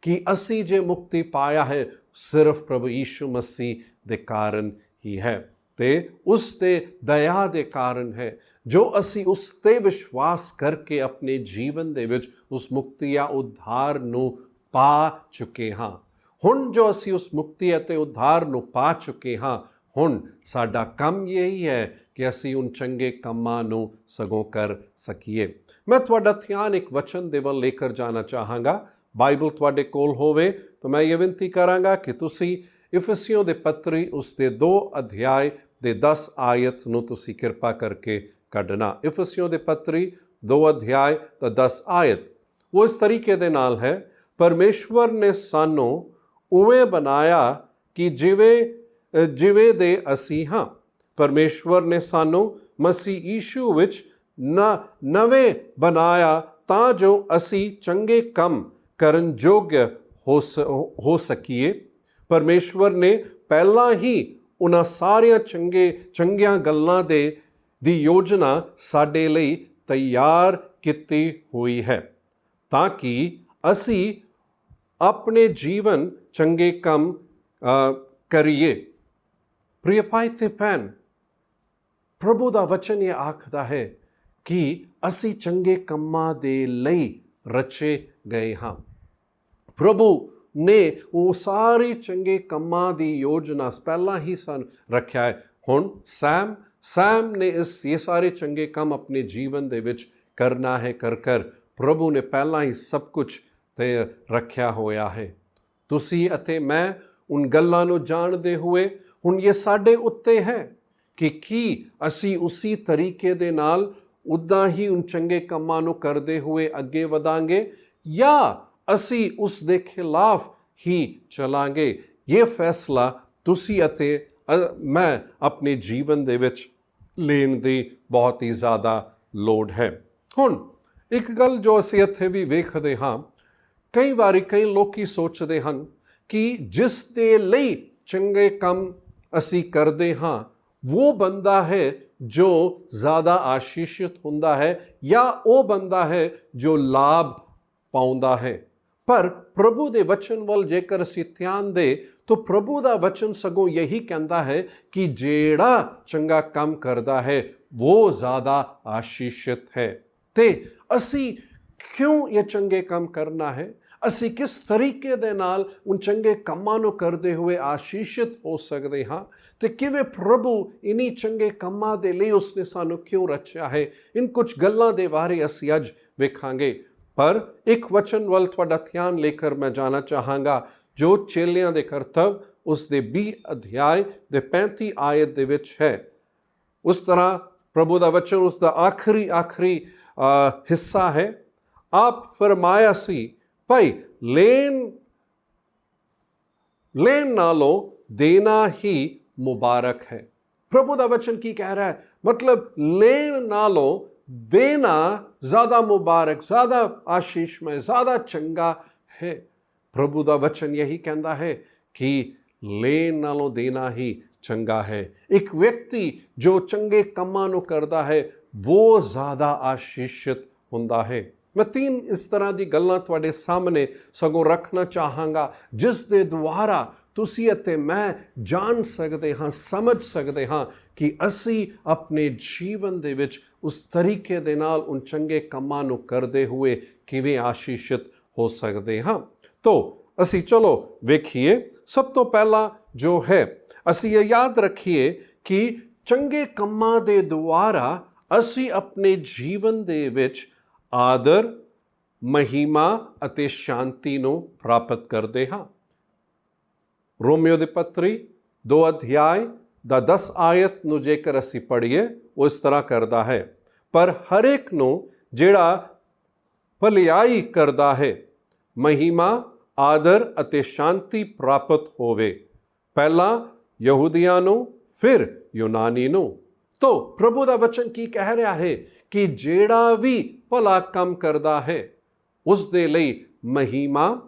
कि असी जे मुक्ति पाया है सिर्फ प्रभु यीशु मसीह दे कारण ही है, ते उस दे दया दे कारण है, जो असी उस ते विश्वास करके अपने जीवन दे विच उस मुक्ति या उद्धार नूं पा चुके हाँ। हुण जो असी उस मुक्ति अते उद्धार नूं पा चुके हाँ, हुण साडा काम यही है कि असी उन चंगे कम्मां नूं सगों कर सकीए। मैं तुहाडा ध्यान एक वचन दे वल लेकर जाना चाहांगा। बाइबल तुहाडे कोल होवे तो मैं ये विनती करांगा कि तुसी इफिसियों दे पत्री उस दे 2 अध्याय दे 10 आयत नूं तुसी किरपा करके कढ़ना। इफिसियों दे पत्री 2 अध्याय तो 10 आयत वो इस तरीके दे नाल है, परमेश्वर ने सानू उवें बनाया कि जिवे दे असी हाँ। परमेश्वर ने सानू मसीह यीशु विच नवें बनाया तां जो असी चंगे कम करन योग्य हो सकीए। परमेश्वर ने पहला ही उन्हां सारियां चंगियां गल्लां दी योजना साडे लई तैयार ਕੀਤੀ ਹੋਈ ਹੈ ਤਾਂ ਕਿ ਅਸੀਂ ਆਪਣੇ ਜੀਵਨ ਚੰਗੇ ਕੰਮ ਕਰੀਏ। ਪ੍ਰਿਯ ਭਾਈ ਤੇ ਭੈਣ, ਪ੍ਰਭੂ ਦਾ ਵਚਨ ਇਹ ਆਖਦਾ ਹੈ ਕਿ ਅਸੀਂ ਚੰਗੇ ਕੰਮਾਂ ਦੇ ਲਈ ਰਚੇ ਗਏ ਹਾਂ। ਪ੍ਰਭੂ ਨੇ ਉਹ ਸਾਰੇ ਚੰਗੇ ਕੰਮਾਂ ਦੀ ਯੋਜਨਾ ਪਹਿਲਾਂ ਹੀ ਰੱਖਿਆ ਹੈ। ਹੁਣ ਸੈਮ ਨੇ ਇਹ ਸਾਰੇ ਚੰਗੇ ਕੰਮ ਆਪਣੇ ਜੀਵਨ ਦੇ ਵਿੱਚ ਕਰਨਾ ਹੈ। ਕਰ ਪ੍ਰਭੂ ਨੇ ਪਹਿਲਾਂ ਹੀ ਸਭ ਕੁਝ ਤੇ ਰੱਖਿਆ ਹੋਇਆ ਹੈ। ਤੁਸੀਂ ਅਤੇ ਮੈਂ ਉਨ ਗੱਲਾਂ ਨੂੰ ਜਾਣਦੇ ਹੋਏ ਹੁਣ ਇਹ ਸਾਡੇ ਉੱਤੇ ਹੈ ਕਿ ਕੀ ਅਸੀਂ ਉਸੇ ਤਰੀਕੇ ਦੇ ਨਾਲ ਉੱਦਾਂ ਹੀ ਉਨ ਚੰਗੇ ਕੰਮਾਂ ਨੂੰ ਕਰਦੇ ਹੋਏ ਅੱਗੇ ਵਧਾਂਗੇ ਜਾਂ ਅਸੀਂ ਉਸ ਦੇ ਖਿਲਾਫ ਹੀ ਚਲਾਂਗੇ। ਇਹ ਫੈਸਲਾ ਤੁਸੀਂ ਅਤੇ ਮੈਂ ਆਪਣੇ ਜੀਵਨ ਦੇ ਵਿੱਚ ਲੈਣ ਦੀ ਬਹੁਤ ਹੀ ਜ਼ਿਆਦਾ ਲੋੜ ਹੈ। ਹੁਣ ਇੱਕ ਗੱਲ ਜੋ ਅਸੀਂ ਇੱਥੇ ਵੀ ਵੇਖਦੇ ਹਾਂ, ਕਈ ਵਾਰੀ ਕਈ ਲੋਕੀ ਸੋਚਦੇ ਹਨ ਕਿ ਜਿਸ ਦੇ ਲਈ ਚੰਗੇ ਕੰਮ ਅਸੀਂ ਕਰਦੇ ਹਾਂ ਉਹ ਬੰਦਾ ਹੈ ਜੋ ਜ਼ਿਆਦਾ ਆਸ਼ੀਸ਼ਿਤ ਹੁੰਦਾ ਹੈ ਜਾਂ ਉਹ ਬੰਦਾ ਹੈ ਜੋ ਲਾਭ ਪਾਉਂਦਾ ਹੈ। ਪਰ ਪ੍ਰਭੂ ਦੇ ਵਚਨ ਵੱਲ ਜੇਕਰ ਅਸੀਂ ਧਿਆਨ ਦੇ ਤਾਂ ਪ੍ਰਭੂ ਦਾ ਵਚਨ ਸਗੋਂ ਯਹੀ ਕਹਿੰਦਾ ਹੈ ਕਿ ਜਿਹੜਾ ਚੰਗਾ ਕੰਮ ਕਰਦਾ ਹੈ ਉਹ ਜ਼ਿਆਦਾ ਆਸ਼ੀਸ਼ਿਤ ਹੈ। ਤੇ ਅਸੀਂ ਕਿਉਂ ਇਹ ਚੰਗੇ ਕੰਮ ਕਰਨਾ ਹੈ? ਅਸੀਂ ਕਿਸ ਤਰੀਕੇ ਦੇ ਨਾਲ ਉਨ ਚੰਗੇ ਕੰਮਾਂ ਨੂੰ ਕਰਦੇ ਹੋਏ ਆਸ਼ੀਸ਼ਿਤ ਹੋ ਸਕਦੇ ਹਾਂ ਤੇ ਕਿਵੇਂ ਪ੍ਰਭੂ ਇਨੀ ਚੰਗੇ ਕੰਮਾਂ ਦੇ ਲਈ ਉਸਨੇ ਸਾਨੂੰ ਕਿਉਂ ਰਚਿਆ ਹੈ? ਇਨ ਕੁਝ ਗੱਲਾਂ ਦੇ ਬਾਰੇ ਅਸੀਂ ਅੱਜ ਵੇਖਾਂਗੇ। ਪਰ ਇੱਕ ਵਚਨ ਵੱਲ ਤੁਹਾਡਾ ਧਿਆਨ ਲੈ ਕੇ ਮੈਂ ਜਾਣਾ ਚਾਹਾਂਗਾ ਜੋ ਚੇਲਿਆਂ ਦੇ ਕਰਤੱਵ ਉਸ ਦੇ 20 ਅਧਿਆਇ ਦੇ 35 ਆਇਤ ਦੇ ਵਿੱਚ ਹੈ। ਉਸ ਤਰ੍ਹਾਂ ਪ੍ਰਭੂ ਦਾ ਵਚਨ ਉਸ ਦਾ ਆਖਰੀ ਹਿੱਸਾ ਹੈ। ਆਪ ਫਰਮਾਇਆ ਸੀ ਭਾਈ ਲੈਣ ਨਾਲੋਂ ਦੇਣਾ ਹੀ ਮੁਬਾਰਕ ਹੈ। ਪ੍ਰਭੂ ਦਾ ਵਚਨ ਕੀ ਕਹਿ ਰਿਹਾ ਹੈ? ਮਤਲਬ ਲੈਣ ਨਾਲੋਂ ਦੇਣਾ ਜ਼ਿਆਦਾ ਮੁਬਾਰਕ, ਜ਼ਿਆਦਾ ਆਸ਼ੀਸ਼ਮय, ਜ਼ਿਆਦਾ ਚੰਗਾ ਹੈ। ਪ੍ਰਭੂ ਦਾ ਵਚਨ ਯਹੀ ਕਹਿੰਦਾ ਹੈ ਕਿ ਲੈਣ ਨਾਲੋਂ ਦੇਣਾ ਹੀ ਚੰਗਾ ਹੈ। ਇੱਕ ਵਿਅਕਤੀ ਜੋ ਚੰਗੇ ਕੰਮਾਂ ਨੂੰ ਕਰਦਾ ਹੈ ਉਹ ਜ਼ਿਆਦਾ ਆਸ਼ੀਸ਼ਿਤ ਹੁੰਦਾ ਹੈ। ਮੈਂ 3 ਇਸ ਤਰ੍ਹਾਂ ਦੀ ਗੱਲਾਂ ਤੁਹਾਡੇ ਸਾਹਮਣੇ ਸਗੋਂ ਰੱਖਣਾ ਚਾਹਾਂਗਾ ਜਿਸ ਦੇ ਦੁਆਰਾ ਤੁਸੀਂ ਅਤੇ ਮੈਂ ਜਾਣ ਸਕਦੇ ਹਾਂ, ਸਮਝ ਸਕਦੇ ਹਾਂ ਕਿ ਅਸੀਂ ਆਪਣੇ ਜੀਵਨ ਦੇ ਵਿੱਚ ਉਸ ਤਰੀਕੇ ਦੇ ਨਾਲ ਉਨ ਚੰਗੇ ਕੰਮਾਂ ਨੂੰ ਕਰਦੇ ਹੋਏ ਕਿਵੇਂ ਆਸ਼ੀਸ਼ਿਤ ਹੋ ਸਕਦੇ ਹਾਂ। ਤੋ ਅਸੀਂ ਚਲੋ ਵੇਖੀਏ। ਸਭ ਤੋਂ ਪਹਿਲਾਂ ਜੋ ਹੈ ਅਸੀਂ ਇਹ ਯਾਦ ਰੱਖੀਏ ਕਿ ਚੰਗੇ ਕੰਮਾਂ ਦੇ ਦੁਆਰਾ ਅਸੀਂ ਆਪਣੇ ਜੀਵਨ ਦੇ ਵਿੱਚ ਆਦਰ, ਮਹਿਮਾ ਅਤੇ ਸ਼ਾਂਤੀ ਨੂੰ ਪ੍ਰਾਪਤ ਕਰਦੇ ਹਾਂ। ਰੋਮੀਓ ਦੇ ਪੱਤਰੀ 2 ਅਧਿਆਇ ਦਾ 10 ਆਇਤ ਨੂੰ ਜੇਕਰ ਅਸੀਂ ਪੜ੍ਹੀਏ ਉਹ ਇਸ ਤਰ੍ਹਾਂ ਕਰਦਾ ਹੈ, ਪਰ ਹਰੇਕ ਨੂੰ ਜਿਹੜਾ ਭਲਾਈ ਕਰਦਾ ਹੈ ਮਹਿਮਾ, ਆਦਰ ਅਤੇ ਸ਼ਾਂਤੀ ਪ੍ਰਾਪਤ ਹੋਵੇ, ਪਹਿਲਾਂ ਯਹੂਦੀਆਂ ਨੂੰ ਫਿਰ ਯੂਨਾਨੀ ਨੂੰ। ਤੋ ਪ੍ਰਭੂ ਦਾ ਵਚਨ ਕੀ ਕਹਿ ਰਿਹਾ ਹੈ ਕਿ ਜਿਹੜਾ ਵੀ ਭਲਾ ਕੰਮ ਕਰਦਾ ਹੈ ਉਸ ਦੇ ਲਈ ਮਹਿਮਾ,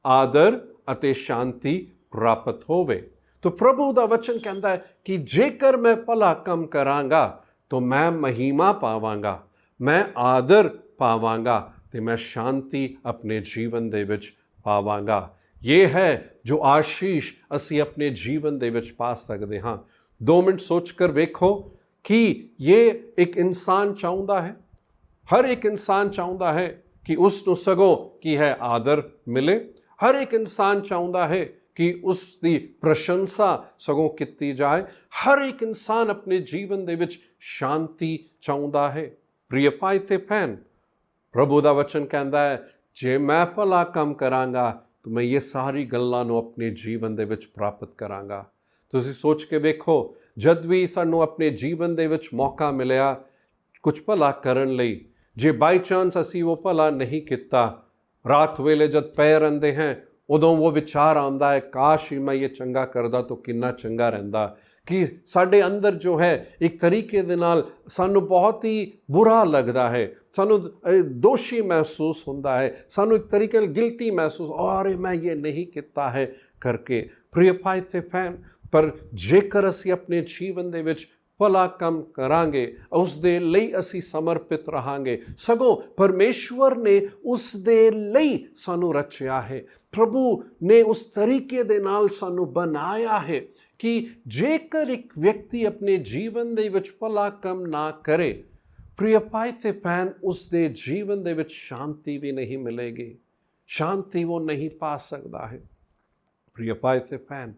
ਆਦਰ ਅਤੇ ਸ਼ਾਂਤੀ ਪ੍ਰਾਪਤ ਹੋਵੇ। ਤੋ ਪ੍ਰਭੂ ਦਾ ਵਚਨ ਕਹਿੰਦਾ ਹੈ ਕਿ ਜੇਕਰ ਮੈਂ ਭਲਾ ਕੰਮ ਕਰਾਂਗਾ ਤਾਂ ਮੈਂ ਮਹਿਮਾ ਪਾਵਾਂਗਾ, ਮੈਂ ਆਦਰ ਪਾਵਾਂਗਾ ਤੇ ਮੈਂ ਸ਼ਾਂਤੀ ਆਪਣੇ ਜੀਵਨ ਦੇ ਵਿੱਚ ਪਾਵਾਂਗਾ। ਇਹ ਹੈ ਜੋ ਆਸ਼ੀਸ਼ ਅਸੀਂ ਆਪਣੇ ਜੀਵਨ ਦੇ ਵਿੱਚ ਪਾ ਸਕਦੇ ਹਾਂ। 2 ਮਿੰਟ ਸੋਚ ਕਰ ਵੇਖੋ ਕਿ ਇਹ ਇੱਕ ਇਨਸਾਨ ਚਾਹੁੰਦਾ ਹੈ, ਹਰ ਇੱਕ ਇਨਸਾਨ ਚਾਹੁੰਦਾ ਹੈ ਕਿ ਉਸ ਨੂੰ ਸਗੋਂ ਕੀ ਹੈ ਆਦਰ ਮਿਲੇ। ਹਰ ਇੱਕ ਇਨਸਾਨ ਚਾਹੁੰਦਾ ਹੈ ਕਿ ਉਸ ਦੀ ਪ੍ਰਸ਼ੰਸਾ ਸਗੋਂ ਕੀਤੀ ਜਾਏ। ਹਰ ਇੱਕ ਇਨਸਾਨ ਆਪਣੇ ਜੀਵਨ ਦੇ ਵਿੱਚ ਸ਼ਾਂਤੀ ਚਾਹੁੰਦਾ ਹੈ। ਪ੍ਰਿਯ ਭਾਈ ਤੇ ਭੈਣ, ਪ੍ਰਭੂ ਦਾ ਵਚਨ ਕਹਿੰਦਾ ਹੈ ਜੇ ਮੈਂ ਭਲਾ ਕੰਮ ਕਰਾਂਗਾ ਤਾਂ ਮੈਂ ਇਹ ਸਾਰੀ ਗੱਲਾਂ ਨੂੰ ਆਪਣੇ ਜੀਵਨ ਦੇ ਵਿੱਚ ਪ੍ਰਾਪਤ ਕਰਾਂਗਾ। ਤੁਸੀਂ ਸੋਚ ਕੇ ਵੇਖੋ, ਜਦ ਵੀ ਸਾਨੂੰ ਆਪਣੇ ਜੀਵਨ ਦੇ ਵਿੱਚ ਮੌਕਾ ਮਿਲਿਆ ਕੁਝ ਭਲਾ ਕਰਨ ਲਈ, ਜੇ ਬਾਈ ਚਾਂਸ ਅਸੀਂ ਉਹ ਭਲਾ ਨਹੀਂ ਕੀਤਾ, ਰਾਤ ਵੇਲੇ ਜਦ ਪੈ ਰਹਿੰਦੇ ਹਾਂ ਉਦੋਂ ਉਹ ਵਿਚਾਰ ਆਉਂਦਾ ਹੈ ਕਾਸ਼ ਹੀ ਮੈਂ ਇਹ ਚੰਗਾ ਕਰਦਾ ਤਾਂ ਕਿੰਨਾ ਚੰਗਾ ਰਹਿੰਦਾ। ਕਿ ਸਾਡੇ ਅੰਦਰ ਜੋ ਹੈ ਇੱਕ ਤਰੀਕੇ ਦੇ ਨਾਲ ਸਾਨੂੰ ਬਹੁਤ ਹੀ ਬੁਰਾ ਲੱਗਦਾ ਹੈ, ਸਾਨੂੰ ਦੋਸ਼ੀ ਮਹਿਸੂਸ ਹੁੰਦਾ ਹੈ, ਸਾਨੂੰ ਇੱਕ ਤਰੀਕੇ ਨਾਲ ਗਿਲਟੀ ਮਹਿਸੂਸ, ਅਰੇ ਮੈਂ ਇਹ ਨਹੀਂ ਕੀਤਾ ਹੈ ਕਰਕੇ। ਪ੍ਰਿਯ ਭਾਈ ਤੇ ਭੈਣ, ਪਰ ਜੇਕਰ ਅਸੀਂ ਆਪਣੇ ਜੀਵਨ ਦੇ ਵਿੱਚ ਭਲਾ ਕੰਮ ਕਰਾਂਗੇ, ਉਸ ਦੇ ਲਈ ਅਸੀਂ ਸਮਰਪਿਤ ਰਹਾਂਗੇ। ਸਗੋਂ ਪਰਮੇਸ਼ਵਰ ਨੇ ਉਸ ਦੇ ਲਈ ਸਾਨੂੰ ਰਚਿਆ ਹੈ। ਪ੍ਰਭੂ ਨੇ ਉਸ ਤਰੀਕੇ ਦੇ ਨਾਲ ਸਾਨੂੰ ਬਣਾਇਆ ਹੈ ਕਿ ਜੇਕਰ ਇੱਕ ਵਿਅਕਤੀ ਆਪਣੇ ਜੀਵਨ ਦੇ ਵਿੱਚ ਭਲਾ ਕੰਮ ਨਾ ਕਰੇ, ਪ੍ਰਿਯ ਭਾਈ ਤੇ ਭੈਣ, ਉਸ ਦੇ ਜੀਵਨ ਦੇ ਵਿੱਚ ਸ਼ਾਂਤੀ ਵੀ ਨਹੀਂ ਮਿਲੇਗੀ, ਸ਼ਾਂਤੀ ਉਹ ਨਹੀਂ ਪਾ ਸਕਦਾ ਹੈ। ਪ੍ਰਿਯ ਭਾਈ ਤੇ ਭੈਣ,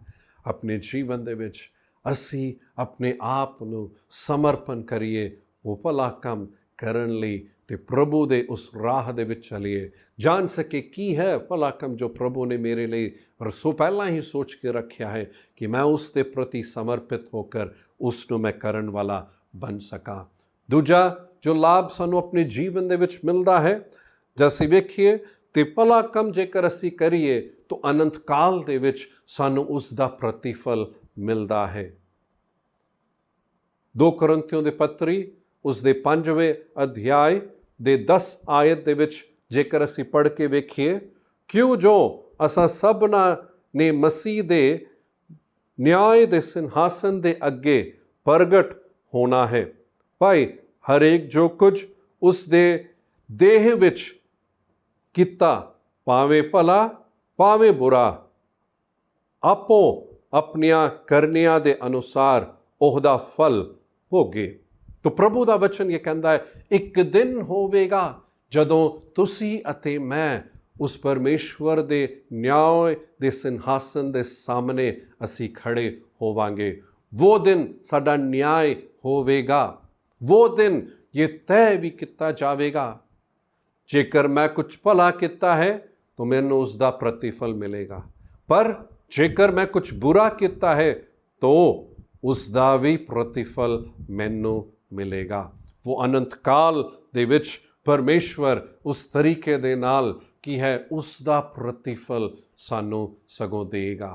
ਆਪਣੇ ਜੀਵਨ ਦੇ ਵਿੱਚ ਅਸੀਂ ਆਪਣੇ ਆਪ ਨੂੰ ਸਮਰਪਣ ਕਰੀਏ ਉਹ ਭਲਾ ਕੰਮ ਕਰਨ ਲਈ ਤੇ ਪ੍ਰਭੂ ਦੇ ਉਸ ਰਾਹ ਦੇ ਵਿੱਚ ਚੱਲੀਏ। ਜਾਣ ਸਕੇ ਕੀ ਹੈ ਭਲਾ ਕੰਮ ਜੋ ਪ੍ਰਭੂ ਨੇ ਮੇਰੇ ਲਈ ਪਹਿਲਾਂ ਹੀ ਸੋਚ ਕੇ ਰੱਖਿਆ ਹੈ ਕਿ ਮੈਂ ਉਸ ਦੇ ਪ੍ਰਤੀ ਸਮਰਪਿਤ ਹੋ ਕਰ ਉਸ ਨੂੰ ਮੈਂ ਕਰਨ ਵਾਲਾ ਬਣ ਸਕਾਂ। ਦੂਜਾ ਜੋ ਲਾਭ ਸਾਨੂੰ ਆਪਣੇ ਜੀਵਨ ਦੇ ਵਿੱਚ ਮਿਲਦਾ ਹੈ, ਜੇ ਅਸੀਂ ਵੇਖੀਏ ਤੇ ਭਲਾ ਕੰਮ ਜੇਕਰ ਅਸੀਂ ਕਰੀਏ ਤਾਂ ਅਨੰਤ ਕਾਲ ਦੇ ਵਿੱਚ ਸਾਨੂੰ ਉਸ ਦਾ ਪ੍ਰਤੀਫਲ ਮਿਲਦਾ ਹੈ। 2 ਕੋਰਿੰਥੀਓ ਦੇ ਪੱਤਰੀ ਉਸ ਦੇ 5ਵੇਂ ਅਧਿਆਇ ਦੇ 10 ਆਇਤ ਦੇ ਵਿੱਚ ਜੇਕਰ ਅਸੀਂ ਪੜ੍ਹ ਕੇ ਵੇਖੀਏ, ਕਿਉਂ ਜੋ ਅਸਾਂ ਸਭਨਾਂ ਨੇ ਮਸੀਹ ਦੇ ਨਿਆਂ ਦੇ ਸਿੰਘਾਸਨ ਦੇ ਅੱਗੇ ਪ੍ਰਗਟ ਹੋਣਾ ਹੈ। ਭਾਈ ਹਰੇਕ ਜੋ ਕੁਝ ਉਸ ਦੇ ਦੇਹ ਵਿੱਚ ਕੀਤਾ, ਭਾਵੇਂ ਭਲਾ ਭਾਵੇਂ ਬੁਰਾ, ਆਪੋ ਆਪਣੀਆਂ ਕਰਨੀਆਂ ਦੇ ਅਨੁਸਾਰ ਉਹਦਾ ਫਲ ਭੋਗੇ। ਤਾਂ ਪ੍ਰਭੂ ਦਾ ਵਚਨ ਇਹ ਕਹਿੰਦਾ ਹੈ, ਇੱਕ ਦਿਨ ਹੋਵੇਗਾ ਜਦੋਂ ਤੁਸੀਂ ਅਤੇ ਮੈਂ ਉਸ ਪਰਮੇਸ਼ਵਰ ਦੇ ਨਿਆਂ ਦੇ ਸਿੰਘਾਸਨ ਦੇ ਸਾਹਮਣੇ ਅਸੀਂ ਖੜੇ ਹੋਵਾਂਗੇ। ਉਹ ਦਿਨ ਸਾਡਾ ਨਿਆਂ ਹੋਵੇਗਾ। ਉਹ ਦਿਨ ਇਹ ਤੈਅ ਵੀ ਕੀਤਾ ਜਾਵੇਗਾ, ਜੇਕਰ ਮੈਂ ਕੁਝ ਭਲਾ ਕੀਤਾ ਹੈ ਤਾਂ ਮੈਨੂੰ ਉਸ ਦਾ ਪ੍ਰਤੀਫਲ ਮਿਲੇਗਾ, ਪਰ ਜੇਕਰ ਮੈਂ ਕੁਝ ਬੁਰਾ ਕੀਤਾ ਹੈ ਤਾਂ ਉਸ ਦਾ ਵੀ ਪ੍ਰਤੀਫਲ ਮੈਨੂੰ ਮਿਲੇਗਾ। ਉਹ ਅਨੰਤ ਕਾਲ ਦੇ ਵਿੱਚ ਪਰਮੇਸ਼ਵਰ ਉਸ ਤਰੀਕੇ ਦੇ ਨਾਲ ਕੀ ਹੈ ਉਸ ਦਾ ਪ੍ਰਤੀਫਲ ਸਾਨੂੰ ਸਗੋਂ ਦੇਗਾ।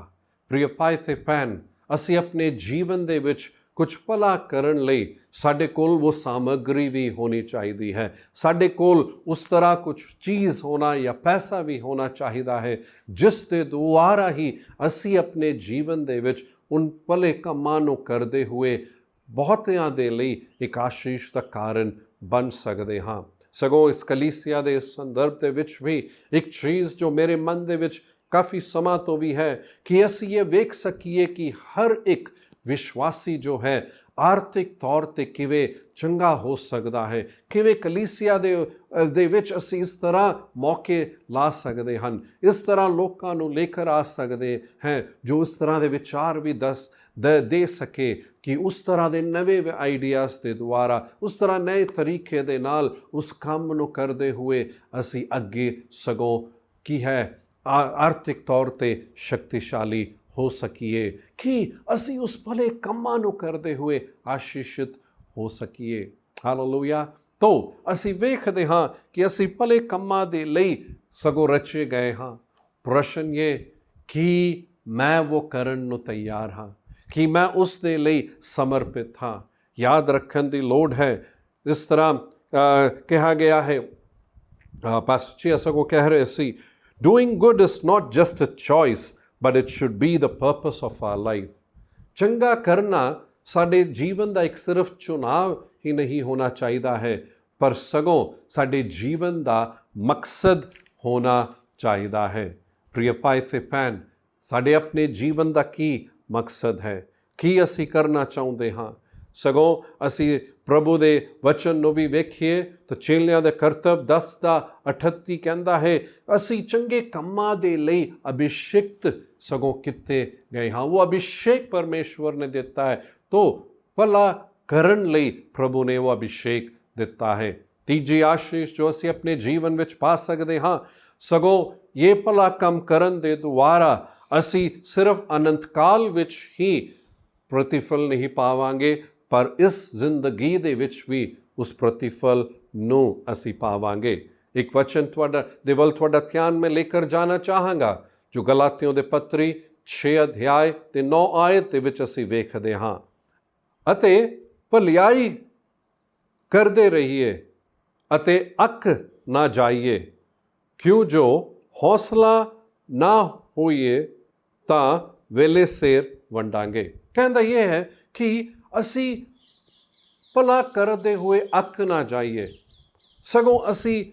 ਪ੍ਰਿਯ ਭਾਈ ਤੇ ਭੈਣ, ਅਸੀਂ ਆਪਣੇ ਜੀਵਨ ਦੇ ਵਿੱਚ ਕੁਝ ਭਲਾ ਕਰਨ ਲਈ ਸਾਡੇ ਕੋਲ ਉਹ ਸਾਮਗਰੀ ਵੀ ਹੋਣੀ ਚਾਹੀਦੀ ਹੈ। ਸਾਡੇ ਕੋਲ ਉਸ ਤਰ੍ਹਾਂ ਕੁਝ ਚੀਜ਼ ਹੋਣਾ ਜਾਂ ਪੈਸਾ ਵੀ ਹੋਣਾ ਚਾਹੀਦਾ ਹੈ ਜਿਸ ਦੇ ਦੁਆਰਾ ਹੀ ਅਸੀਂ ਆਪਣੇ ਜੀਵਨ ਦੇ ਵਿੱਚ ਉਨ ਭਲੇ ਕੰਮਾਂ ਨੂੰ ਕਰਦੇ ਹੋਏ ਬਹੁਤਿਆਂ ਦੇ ਲਈ ਇੱਕ ਆਸ਼ੀਸ਼ ਦਾ ਕਾਰਨ ਬਣ ਸਕਦੇ ਹਾਂ। ਸਗੋਂ ਇਸ ਕਲੀਸਿਆ ਦੇ ਸੰਦਰਭ ਦੇ ਵਿੱਚ ਵੀ ਇੱਕ ਚੀਜ਼ ਜੋ ਮੇਰੇ ਮਨ ਦੇ ਵਿੱਚ ਕਾਫੀ ਸਮਾਂ ਤੋਂ ਵੀ ਹੈ ਕਿ ਅਸੀਂ ਇਹ ਵੇਖ ਸਕੀਏ ਕਿ ਹਰ ਇੱਕ ਵਿਸ਼ਵਾਸੀ ਜੋ ਹੈ ਆਰਥਿਕ ਤੌਰ 'ਤੇ ਕਿਵੇਂ ਚੰਗਾ ਹੋ ਸਕਦਾ ਹੈ, ਕਿਵੇਂ ਕਲੀਸਿਆ ਦੇ ਵਿੱਚ ਅਸੀਂ ਇਸ ਤਰ੍ਹਾਂ ਮੌਕੇ ਲਾ ਸਕਦੇ ਹਨ, ਇਸ ਤਰ੍ਹਾਂ ਲੋਕਾਂ ਨੂੰ ਲੈ ਕੇ ਆ ਸਕਦੇ ਹੈ ਜੋ ਇਸ ਤਰ੍ਹਾਂ ਦੇ ਵਿਚਾਰ ਵੀ ਦੇ ਸਕੇ ਕਿ ਉਸ ਤਰ੍ਹਾਂ ਦੇ ਨਵੇਂ ਆਈਡੀਆਜ਼ ਦੇ ਦੁਆਰਾ, ਉਸ ਤਰ੍ਹਾਂ ਨਵੇਂ ਤਰੀਕੇ ਦੇ ਨਾਲ ਉਸ ਕੰਮ ਨੂੰ ਕਰਦੇ ਹੋਏ ਅਸੀਂ ਅੱਗੇ ਸਗੋਂ ਕੀ ਹੈ ਆਰਥਿਕ ਤੌਰ 'ਤੇ ਸ਼ਕਤੀਸ਼ਾਲੀ ਹੋ ਸਕੀਏ, ਕਿ ਅਸੀਂ ਉਸ ਭਲੇ ਕੰਮਾਂ ਨੂੰ ਕਰਦੇ ਹੋਏ ਆਸ਼ੀਸ਼ਿਤ ਹੋ ਸਕੀਏ। ਹਾਲੇਲੂਇਆ। ਤੋ ਅਸੀਂ ਵੇਖਦੇ ਹਾਂ ਕਿ ਅਸੀਂ ਭਲੇ ਕੰਮਾਂ ਦੇ ਲਈ ਸਗੋਂ ਰਚੇ ਗਏ ਹਾਂ। ਪ੍ਰਸ਼ਨ ਇਹ ਕਿ ਮੈਂ ਉਹ ਕਰਨ ਨੂੰ ਤਿਆਰ ਹਾਂ, ਕਿ ਮੈਂ ਉਸ ਦੇ ਲਈ ਸਮਰਪਿਤ ਹਾਂ। ਯਾਦ ਰੱਖਣ ਦੀ ਲੋੜ ਹੈ। ਇਸ ਤਰ੍ਹਾਂ ਕਿਹਾ ਗਿਆ ਹੈ, ਪਾਸਟਰ ਸਗੋਂ ਕਹਿ ਰਹੇ ਸੀ, doing good is not just a choice but it should be the purpose of our life। ਚੰਗਾ ਕਰਨਾ ਸਾਡੇ ਜੀਵਨ ਦਾ ਇੱਕ ਸਿਰਫ ਚੁਣਾਵ ਹੀ ਨਹੀਂ ਹੋਣਾ ਚਾਹੀਦਾ ਹੈ, ਪਰ ਸਗੋਂ ਸਾਡੇ ਜੀਵਨ ਦਾ ਮਕਸਦ ਹੋਣਾ ਚਾਹੀਦਾ ਹੈ। ਪ੍ਰਿਯ ਭਾਈ ਤੇ ਭੈਣ, ਸਾਡੇ ਆਪਣੇ ਜੀਵਨ ਦਾ ਕੀ ਮਕਸਦ ਹੈ, ਕੀ ਅਸੀਂ ਕਰਨਾ ਚਾਹੁੰਦੇ ਹਾਂ? ਸਗੋਂ ਅਸੀਂ ਪ੍ਰਭੂ ਦੇ ਵਚਨ ਨੂੰ ਵੀ ਵੇਖੀਏ ਤਾਂ ਚੇਲਿਆਂ ਦੇ ਕਰਤੱਵ 10:38 ਕਹਿੰਦਾ ਹੈ, ਅਸੀਂ ਚੰਗੇ ਕੰਮਾਂ ਦੇ ਲਈ ਅਭਿਸ਼ੇਕਤ ਸਗੋਂ ਕੀਤੇ ਗਏ ਹਾਂ। ਉਹ ਅਭਿਸ਼ੇਕ ਪਰਮੇਸ਼ਵਰ ਨੇ ਦਿੱਤਾ ਹੈ, ਤੋ ਭਲਾ ਕਰਨ ਲਈ ਪ੍ਰਭੂ ਨੇ ਉਹ ਅਭਿਸ਼ੇਕ ਦਿੱਤਾ ਹੈ। ਤੀਜੀ ਆਸ਼ੀਸ਼ ਜੋ ਅਸੀਂ ਆਪਣੇ ਜੀਵਨ ਵਿੱਚ ਪਾ ਸਕਦੇ ਹਾਂ, ਸਗੋਂ ਇਹ ਭਲਾ ਕੰਮ ਕਰਨ ਦੇ ਦੁਆਰਾ ਅਸੀਂ ਸਿਰਫ ਅਨੰਤ ਕਾਲ ਵਿੱਚ ਹੀ ਪ੍ਰਤੀਫਲ ਨਹੀਂ ਪਾਵਾਂਗੇ, ਪਰ ਇਸ ਜ਼ਿੰਦਗੀ ਦੇ ਵਿੱਚ ਵੀ ਉਸ ਪ੍ਰਤੀਫਲ ਨੂੰ ਅਸੀਂ ਪਾਵਾਂਗੇ। ਇੱਕ ਵਚਨ ਦੇ ਵੱਲ ਤੁਹਾਡਾ ਧਿਆਨ ਮੈਂ ਲੈ ਕੇ ਜਾਣਾ ਚਾਹਾਂਗਾ ਜੋ ਗਲਾਤੀਓ ਦੇ ਪੱਤਰੀ 6 ਅਧਿਆਇ ਤੇ 9 ਆਇਤ ਦੇ ਵਿੱਚ ਅਸੀਂ ਵੇਖਦੇ ਹਾਂ, ਅਤੇ ਭਲਾਈ ਕਰਦੇ ਰਹੀਏ ਅਤੇ ਅੱਕ ਨਾ ਜਾਈਏ, ਕਿਉਂ ਜੋ ਹੌਸਲਾ ਨਾ ਹੋਈਏ ਤਾਂ ਵੇਲੇ ਸਿਰ ਵੰਡਾਂਗੇ। ਕਹਿੰਦਾ ਇਹ ਹੈ ਕਿ ਅਸੀਂ ਭਲਾ ਕਰਦੇ ਹੋਏ ਅੱਕ ਨਾ ਜਾਈਏ, ਸਗੋਂ ਅਸੀਂ